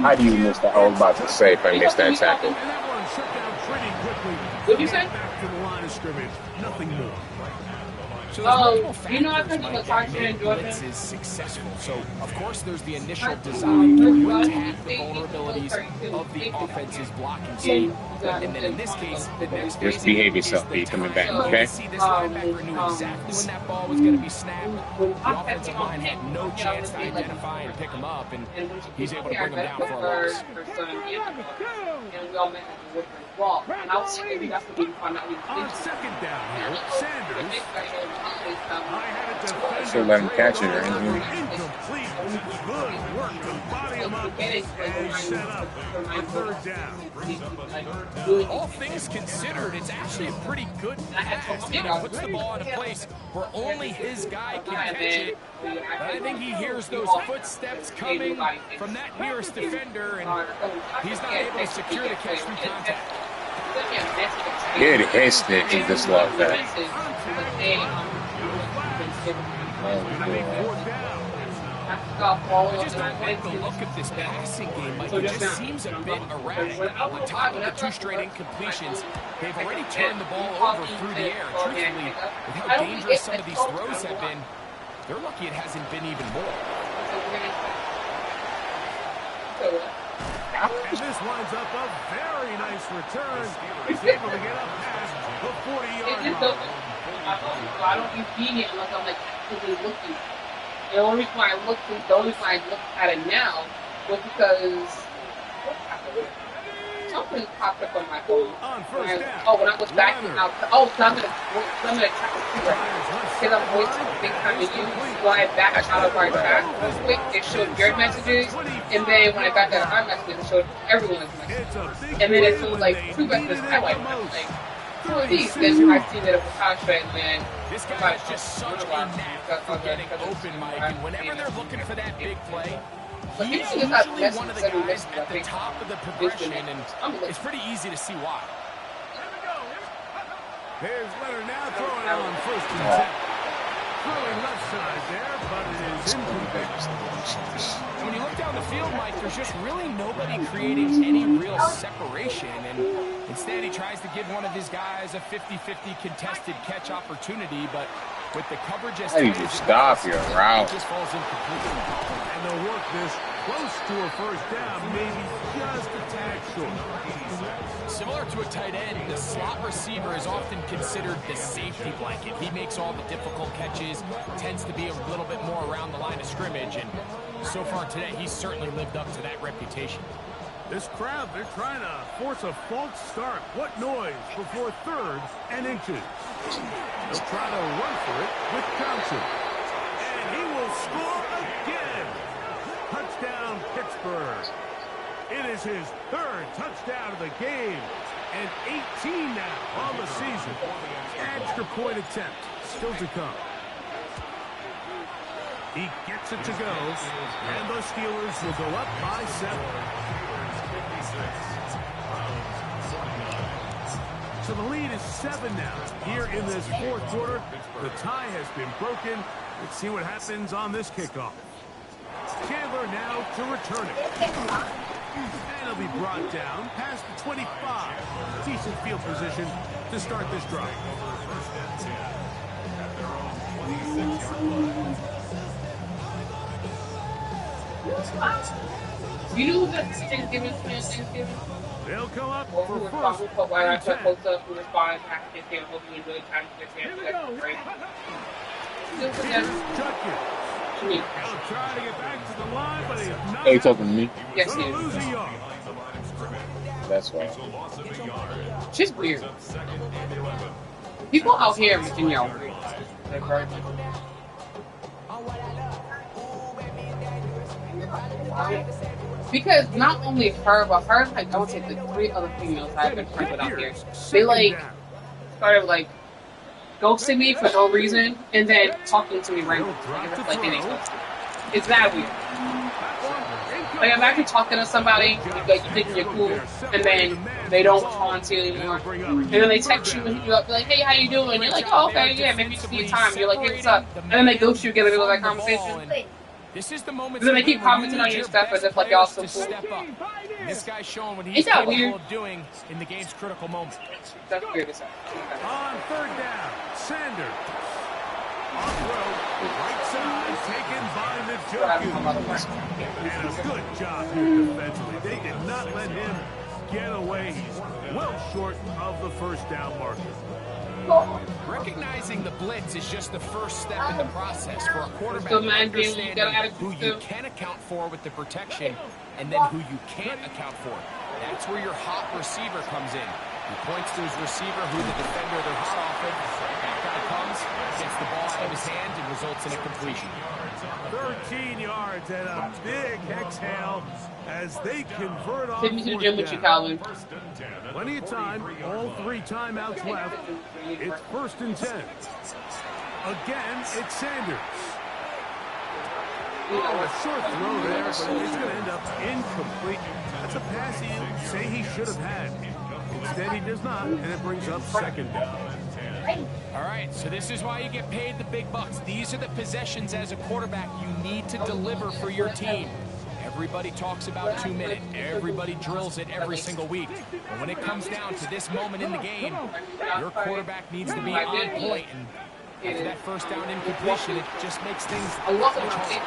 Speaker 4: How do you miss that? I was about to say if I missed that tackle.
Speaker 1: And that one shut down pretty quickly.
Speaker 5: What'd you say?
Speaker 1: Back to the line of scrimmage. Nothing more.
Speaker 2: So there's multiple
Speaker 5: You know, I
Speaker 2: factors,
Speaker 5: think
Speaker 2: Mike,
Speaker 5: the
Speaker 2: that
Speaker 5: Carson
Speaker 2: make
Speaker 5: and Jordan.
Speaker 2: blitz is successful. So, of course, there's the initial design. Can you attack the vulnerabilities of the offense's blocking scheme? And then in this case, the next phase
Speaker 4: Just behave
Speaker 2: is
Speaker 4: yourself,
Speaker 2: the
Speaker 4: B. Coming
Speaker 2: time.
Speaker 4: back, okay?
Speaker 2: See, this linebacker knew exactly when that ball was going to be snapped. The offensive line had no chance to identify and pick him up, and he's able to bring him down for a loss.
Speaker 5: And we all met at the Woodford Wall. And I was like, maybe that's what we find out.
Speaker 1: On 2nd down here, Sanders. I had a defender.
Speaker 4: Should let him catch it, right?
Speaker 1: Incomplete. Good work to body him up and set up a 3rd down.
Speaker 2: All things considered, it's actually a pretty good pass. You know, puts the ball in a place where only his guy can catch it. But I think he hears those footsteps coming from that nearest defender, and he's not able to secure the catch through contact.
Speaker 4: Good hit snitch and just love that.
Speaker 2: I just don't like the look of this passing game. Like, it just seems a bit erratic. On top of the 2 straight incompletions, they've already turned the ball over through the air. Truthfully, with how dangerous some of these throws have been, they're lucky it hasn't been even more.
Speaker 1: And this winds up a very nice return. He's able to get up past the 40-yard line.
Speaker 5: I don't use being it unless I'm like actively looking. The only reason why I looked at it now was because something popped up on my phone.
Speaker 1: On 1st down.
Speaker 5: When I was backing out. So I'm gonna track the two right because I'm wasting big time to use. When I backed out of our track real quick, it showed your messages, and then when I backed out of our messages, it showed everyone's messages. And then it showed like 2 messages highlighted. I was like, who are these? Then I see that it was contract, and
Speaker 2: This guy is just such a knack for getting open, Mike, and whenever they're looking for that big play, he's usually one of the guys at the top of the progression, and it's pretty easy to see why.
Speaker 1: Here's Leonard now throwing on 1st and 10. Throwing left side there, but it is incomplete.
Speaker 2: When you look down the field, Mike, there's just really nobody creating any real separation, and instead he tries to give one of his guys a 50-50 contested catch opportunity, but with the coverage as
Speaker 4: How do you
Speaker 2: tight as it
Speaker 4: stop
Speaker 2: was,
Speaker 4: your
Speaker 2: it
Speaker 4: route?
Speaker 2: just falls incomplete.
Speaker 1: And they'll work this close to a 1st down, maybe just a tad short.
Speaker 2: Similar to a tight end, the slot receiver is often considered the safety blanket. He makes all the difficult catches, tends to be a little bit more around the line of scrimmage, and so far today, he's certainly lived up to that reputation.
Speaker 1: This crowd, they're trying to force a false start. What noise before 3rd and inches. They'll try to run for it with Johnson. And he will score again. Touchdown, Pittsburgh. It is his 3rd touchdown of the game. And 18 now on the season. Extra point attempt still to come. He gets it to go. And the Steelers will go up by 7. So the lead is 7 now. Here in this 4th quarter, the tie has been broken. Let's see what happens on this kickoff. Chandler now to return it. And he'll be brought down past the 25. Decent field position to start this drive.
Speaker 5: You knew that Thanksgiving, Thanksgiving?
Speaker 1: They'll come up
Speaker 5: Or
Speaker 1: for
Speaker 5: who
Speaker 1: first.
Speaker 5: responds, why I put post up, who responds, after Thanksgiving, hope you enjoy time with your family. That's great. Still put that
Speaker 1: Judkins.
Speaker 5: to me.
Speaker 1: He'll try to get back to the line, but he's not.
Speaker 3: Hey, you talking to me?
Speaker 5: Yes,
Speaker 1: Gonna
Speaker 5: he
Speaker 1: lose
Speaker 5: is.
Speaker 1: a yard.
Speaker 3: That's why.
Speaker 5: She's weird. People out here in Virginia are weird. They're very because not only her, but her, like, I would say the 3 other females I've been friends with out here, they, like, started, like, ghosting me for no reason, and then talking to me randomly. Like, it ain't ghosting. It's that weird. Like, imagine talking to somebody, like, you think you're cool, and then they don't respond to you anymore. And then they text you and hit you up, like, hey, how you doing? You're like, oh, okay, yeah, maybe just need time. You're like, hey, what's up? And then they ghost you again in the middle of that conversation.
Speaker 2: This is the moment.
Speaker 5: And then they keep commenting on your stuff as if, like, y'all so cool.
Speaker 2: This guy's showing what he's
Speaker 5: Ain't that
Speaker 2: capable
Speaker 5: weird?
Speaker 2: of doing in the game's critical moment.
Speaker 5: That's weird as hell.
Speaker 1: On third down, Sanders. Off road, right side, taken by the Judkins. And a good job here defensively. They did not let him get away. He's well short of the first down marker.
Speaker 2: Recognizing the blitz is just the first step in the process for a quarterback
Speaker 5: So,
Speaker 2: to
Speaker 5: man,
Speaker 2: understand
Speaker 5: you gotta
Speaker 2: who you can account for with the protection and then who you can't account for. That's where your hot receiver comes in. He points to his receiver, who the defender they're hot off of. That guy comes, gets the ball out of his hand, and results in a completion.
Speaker 1: 13 yards and a big exhale as they convert on
Speaker 5: Take me to the
Speaker 1: fourth
Speaker 5: gym with you,
Speaker 1: down.
Speaker 5: Calvin.
Speaker 1: Plenty of time, all 3 timeouts left. It's 1st and 10. Again, it's Sanders. Oh, a short throw there, but it's going to end up incomplete. That's a pass he'd say he should have had. Instead, he does not, and it brings up 2nd down.
Speaker 2: All right, so this is why you get paid the big bucks. These are the possessions as a quarterback you need to deliver for your team. Everybody talks about 2 minutes. Everybody drills it every single week. But when it comes down to this moment in the game, your quarterback needs to be on point. And after that first down incompletion, it just makes things
Speaker 5: I love
Speaker 2: much
Speaker 5: it.
Speaker 2: harder.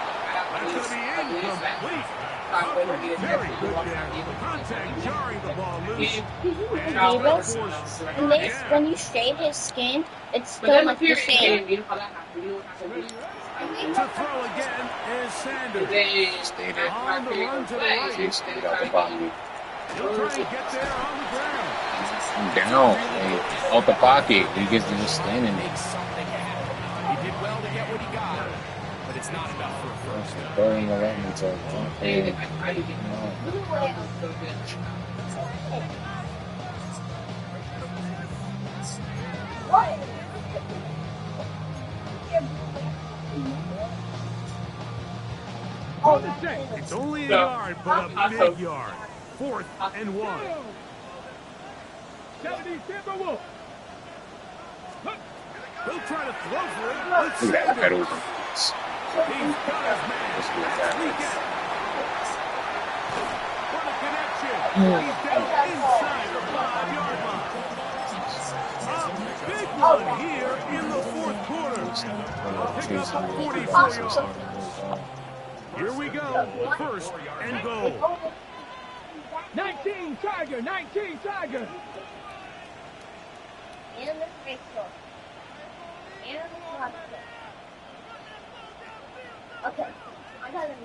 Speaker 1: That's going to be incomplete. Very good there. Contact jarring the ball loose.
Speaker 6: Davis, when you shave his skin, it's
Speaker 5: But
Speaker 6: still
Speaker 5: then
Speaker 6: look
Speaker 5: if
Speaker 6: the
Speaker 5: you're
Speaker 6: same.
Speaker 5: you know how that happens. You know what happens.
Speaker 1: To throw again is Sanders.
Speaker 3: Stay there.
Speaker 1: On the run to the right.
Speaker 3: Stay out the pocket.
Speaker 1: He'll try to get there on the ground.
Speaker 3: I'm down. Hey, out the pocket. He gets to just standing there.
Speaker 2: Make something happen. He did well to get what he got, but it's not enough for a first.
Speaker 3: Burning the right into
Speaker 1: It's only a yard, but a big yard. 4th and 1. He'll try to throw for it. Let's
Speaker 3: Look at that pedal.
Speaker 1: He's got his man.
Speaker 3: Let's do that.
Speaker 1: What a connection. He's down inside the 5-yard line. A big one here in the 4th quarter. Pick up 44 yards. Here we go. 1st and goal.
Speaker 7: 19 Tiger, 19 Tiger.
Speaker 6: And the pistol. And the pistol. Okay, I got a minute.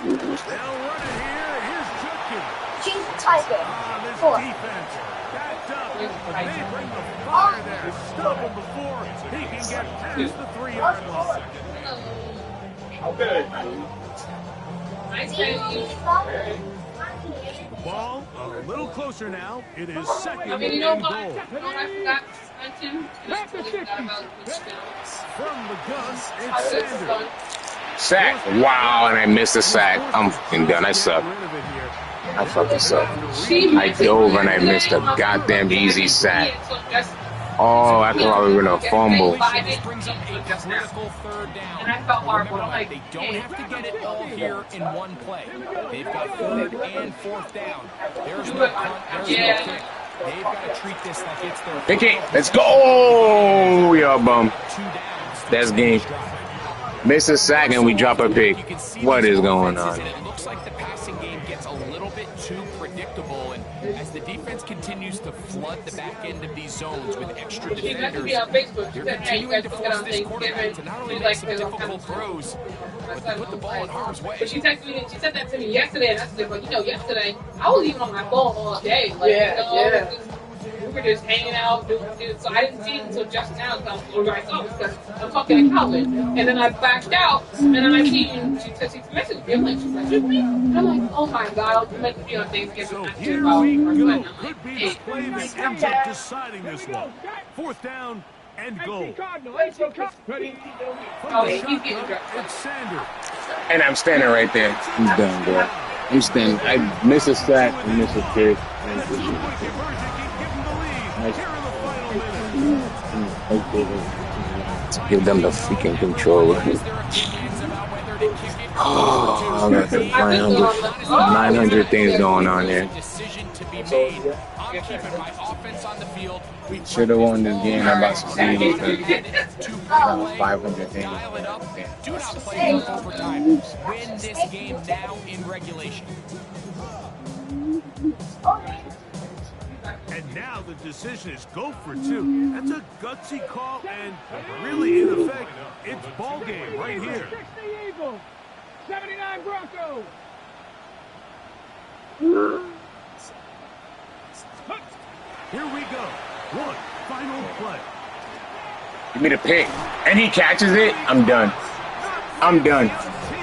Speaker 1: They'll run it here. Here's Judkins.
Speaker 6: King Tiger.
Speaker 1: This
Speaker 6: 4.
Speaker 1: defense backed up. They bring the fire there. Stop him before he can get past the 3-yard line. Ball a little closer now. It is 2nd
Speaker 5: I mean, you know
Speaker 1: and
Speaker 5: what?
Speaker 1: goal.
Speaker 5: You know what I forgot to mention?
Speaker 1: From the gun, it's Sanders.
Speaker 4: Sack. Wow, and I missed a sack. I'm fucking done. I suck. I fucking suck. I dove and I missed a goddamn easy sack. Oh, I thought we were gonna fumble.
Speaker 2: This brings up a critical 3rd down.
Speaker 5: And I felt horrible.
Speaker 2: Remember,
Speaker 5: I'm like,
Speaker 2: they don't have to get it all here in one play. They've got 3rd and 4th down. There's no punt, there's no kick. They've got to treat this like it's their
Speaker 4: Pick it. Let's go. Oh, y'all bum. That's game. Miss a sack and we drop a pick. What is going on?
Speaker 2: It looks like the passing game gets a little bit too predictable, and as the defense continues to flood the back end of these zones with extra defenders, they're continuing to force this quarterback to not only make some difficult throws, but to put the ball in harm's way.
Speaker 5: But she texted me, she said that to me yesterday, and I said, but yesterday, I was even on my phone all day. Like, we were just hanging out, doing shit. So I didn't see it until just now, because I saw it, because I'm talking to Calvin. And then I backed out, and then I see you, she messaged me. I'm like, she's like, shoot me? And I'm like, oh my God, I meant to be on Thanksgiving.
Speaker 1: So here we go. Could be the play that ends up deciding this one. 4th down and goal. From the shotgun, it's Sanders.
Speaker 4: And I'm standing right there. I'm done, bro. I'm standing. I miss a sack and miss a pick. Give them the freaking controller. Oh, I got 900 things going on there. Should have won this game. I'm about to see because 500 things.
Speaker 2: Do not play in overtime. Win this game now in regulation.
Speaker 1: And now the decision is go for 2. That's a gutsy call, and really, in effect, it's ball game right here.
Speaker 7: 60 Eagles, 79 Broncos.
Speaker 1: Here we go. One final play.
Speaker 4: Give me the pick. And he catches it. I'm done. I'm done.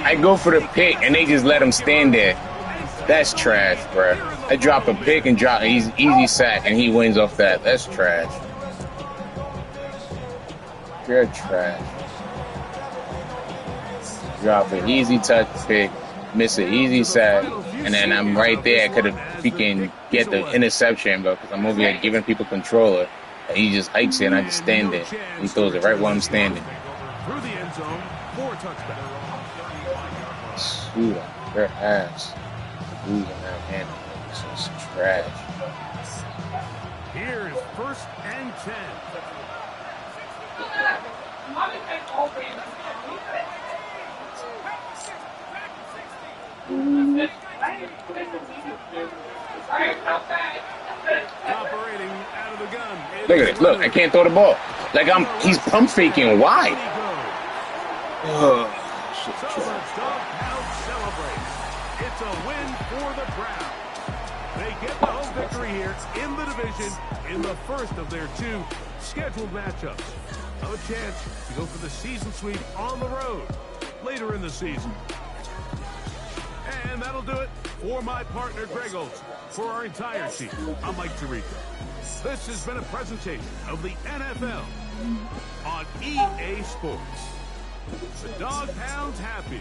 Speaker 4: I go for the pick, and they just let him stand there. That's trash, bruh. I drop a pick and drop easy sack, and he wins off that. That's trash. You're trash. Drop an easy touch pick, miss an easy sack, and then I'm right there. I could have freaking get the interception, bro, because I'm over here giving people controller. And he just hikes it, and I just stand there. He throws it right where I'm standing.
Speaker 1: Through the end zone, 4 touchdowns.
Speaker 4: Shoot, their ass. Losing that hand. This is trash.
Speaker 1: Here is 1st and 10. Operating out of the gun.
Speaker 4: Look at it. Look, I can't throw the ball. Like he's pump faking wide.
Speaker 1: So the Doghouse celebrates. It's a win for the Browns. They get the home victory here in the division in the first of their 2 scheduled matchups. A chance to go for the season sweep on the road later in the season. And that'll do it for my partner, Greg Olson. For our entire team, I'm Mike Tirico. This has been a presentation of the NFL on EA Sports. The Dog Pound's happy.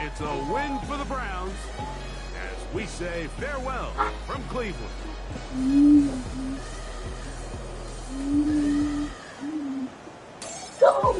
Speaker 1: It's a win for the Browns as we say farewell from Cleveland.
Speaker 6: Go!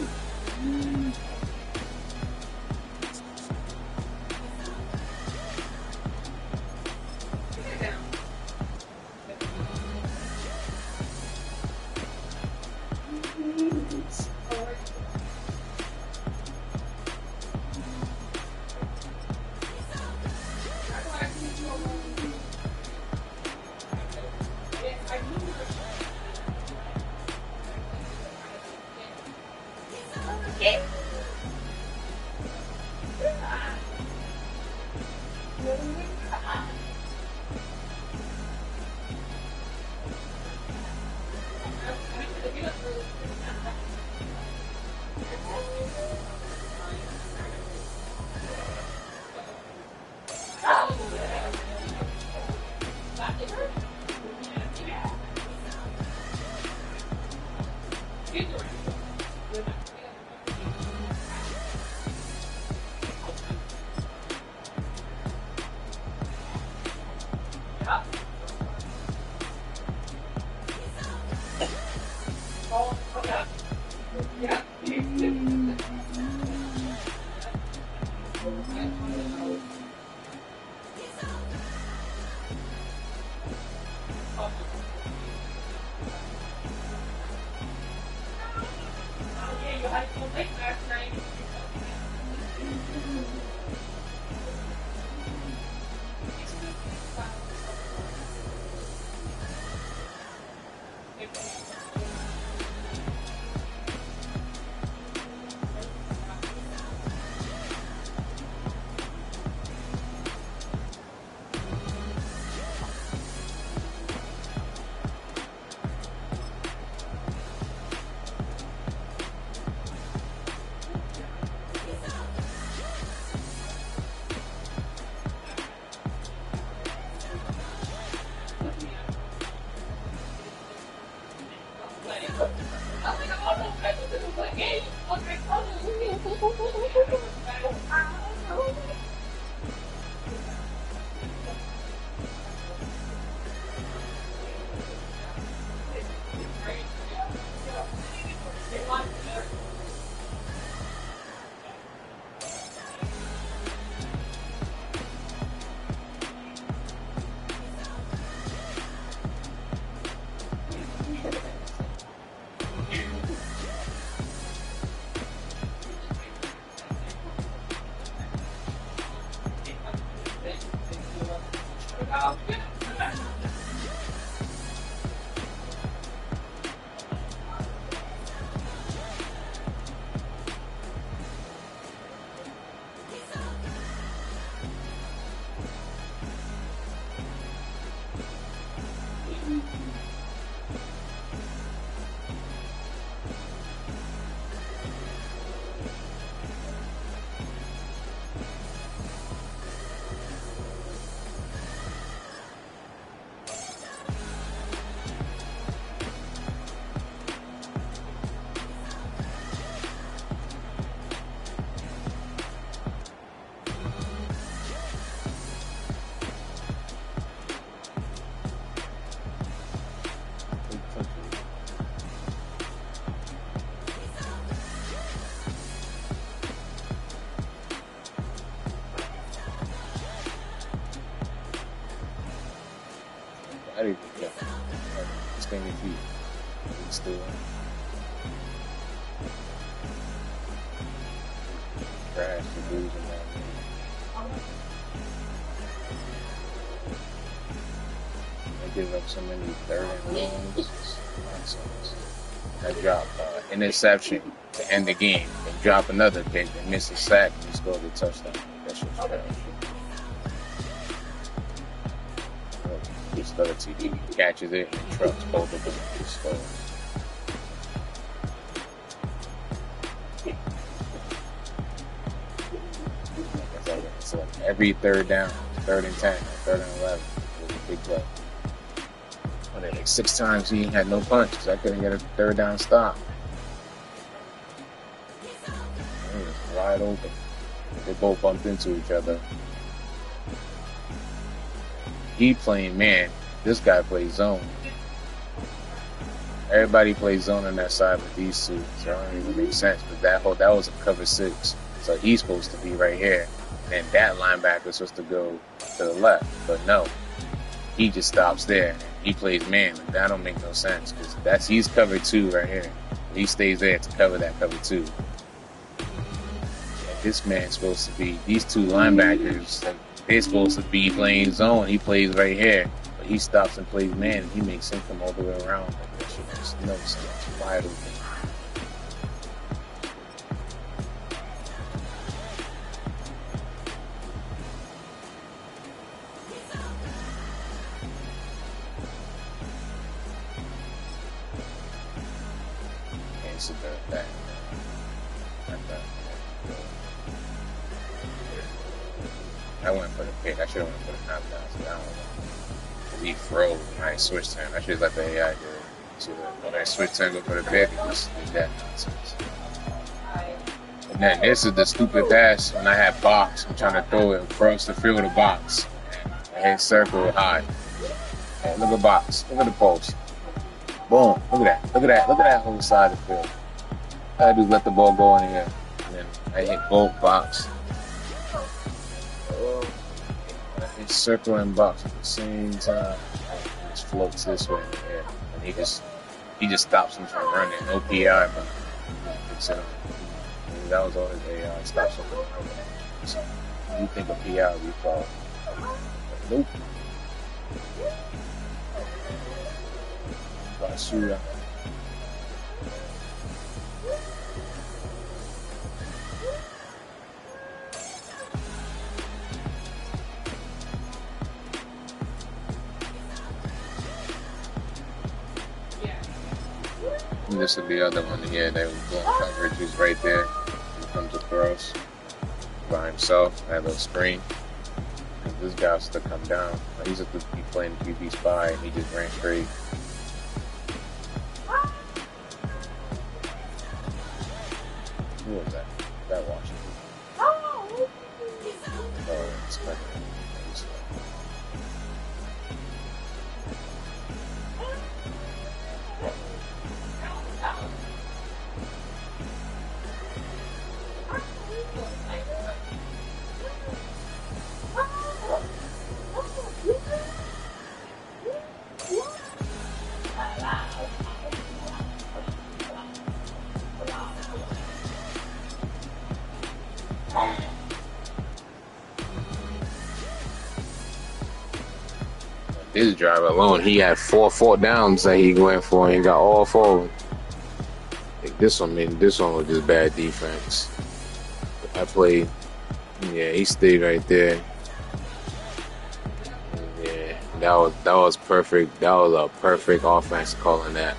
Speaker 3: I didn't even care. Sting your feet. It's still trash to lose in that game. They give up so many third and longs. It's nonsense. That drop interception to end the game. They drop another pick. They miss a sack and he scored a touchdown. That shit's trash. He starts, he catches it and trucks both of them. He scores. It's like every third down, 3rd and 10, 3rd and 11, was a big play. But like 6 times he had no punch because I couldn't get a 3rd down stop. He was wide open. They both bumped into each other. He playing man. This guy plays zone. Everybody plays zone on that side with these two, so it don't even make sense. But that was a cover 6, so he's supposed to be right here, and that linebacker supposed to go to the left. But no, he just stops there. He plays man. That don't make no sense because he's cover 2 right here. He stays there to cover that cover 2. And this man's supposed to be these two linebackers. They're supposed to be playing zone. He plays right here. But he stops and plays man, and he makes him come all the way around. Like, that shit makes no sense. Wide open. Answer that. I went for the pick. I should have went for the knockdown. So I don't know. He froze when I switched to him. I should have let the AI do it. So when I switched to him, go for the pick, he just did that nonsense. And then this is the stupid pass when I had box. I'm trying to throw it across the field of box. I hit circle high. Hey, look at box. Look at the post. Boom. Look at that. Look at that. Look at that whole side of the field. All I do is let the ball go in here. And then I hit both box. Circle and box at the same time. He just floats this way, yeah. And he just stops him from running. No PI, but So that was always a stop something. So you think a PI would be called? Nope. Basura. And this is the other one here that was doing coverage. He's right there. He comes across by himself. I have a screen. And this guy has to come down. He's supposed to be playing QB spy, and he just ran straight. Who was that? That Washington. Oh, it's funny.
Speaker 4: This drive alone, he had 4 4th downs that he went for, and he got all 4 of them. Like this one was just bad defense. I played, yeah, he stayed right there. Yeah, that was perfect. That was a perfect offense calling that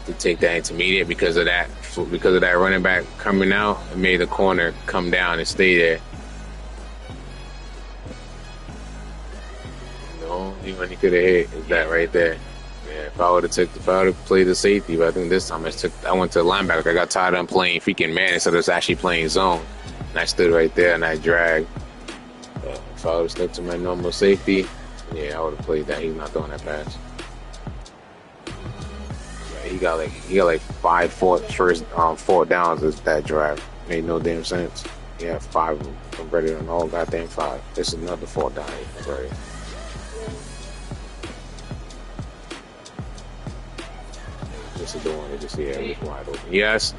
Speaker 4: to take that intermediate because of that running back coming out. It made the corner come down and stay there. Only one he could have hit is that right there. Yeah, if I would have played the safety, but I think this time I went to the linebacker. I got tired of playing freaking man instead of actually playing zone. And I stood right there and I dragged. If I would have stuck to my normal safety, yeah, I would have played that. He's not throwing that pass. Yeah, he got like 5 4th downs as that drive. Made no damn sense. He had 5 of them converted on all goddamn 5. This is another 4th down. Right. This is the one that just it was wide open. Yes.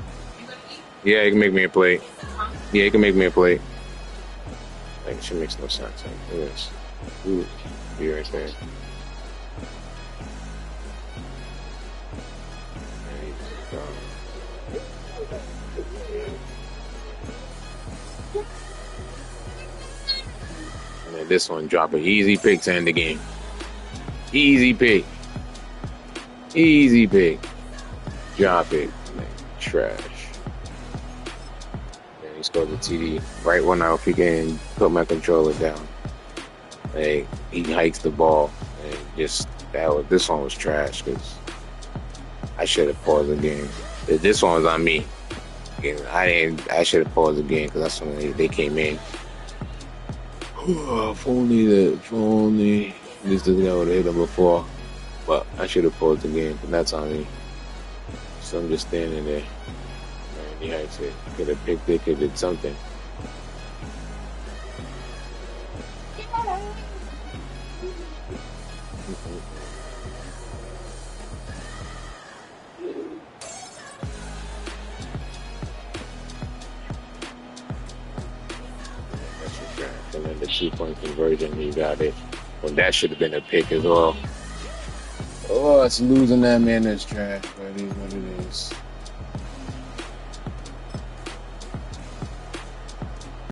Speaker 4: Yeah, he can make me a play. Yeah, he can make me a play. Like, it makes no sense. Like, look at this. Ooh, be right there. And then this one, drop an easy pick to end the game. Easy pick. Easy pick. Drop it. Man, trash. And he scored the TD right when I can put my controller down. Like, he hikes the ball. And just, this one was trash because I should have paused the game. This one was on me. I should have paused the game because that's when they came in. If only this guy would have hit him before. But I should have paused the game, but that's on me. So I'm just standing there. Man, he had to could have picked it, could have did something. And then the 2-point conversion, he got it. Well, that should have been a pick as well. Oh, it's losing that man. That's trash, but it is what it is.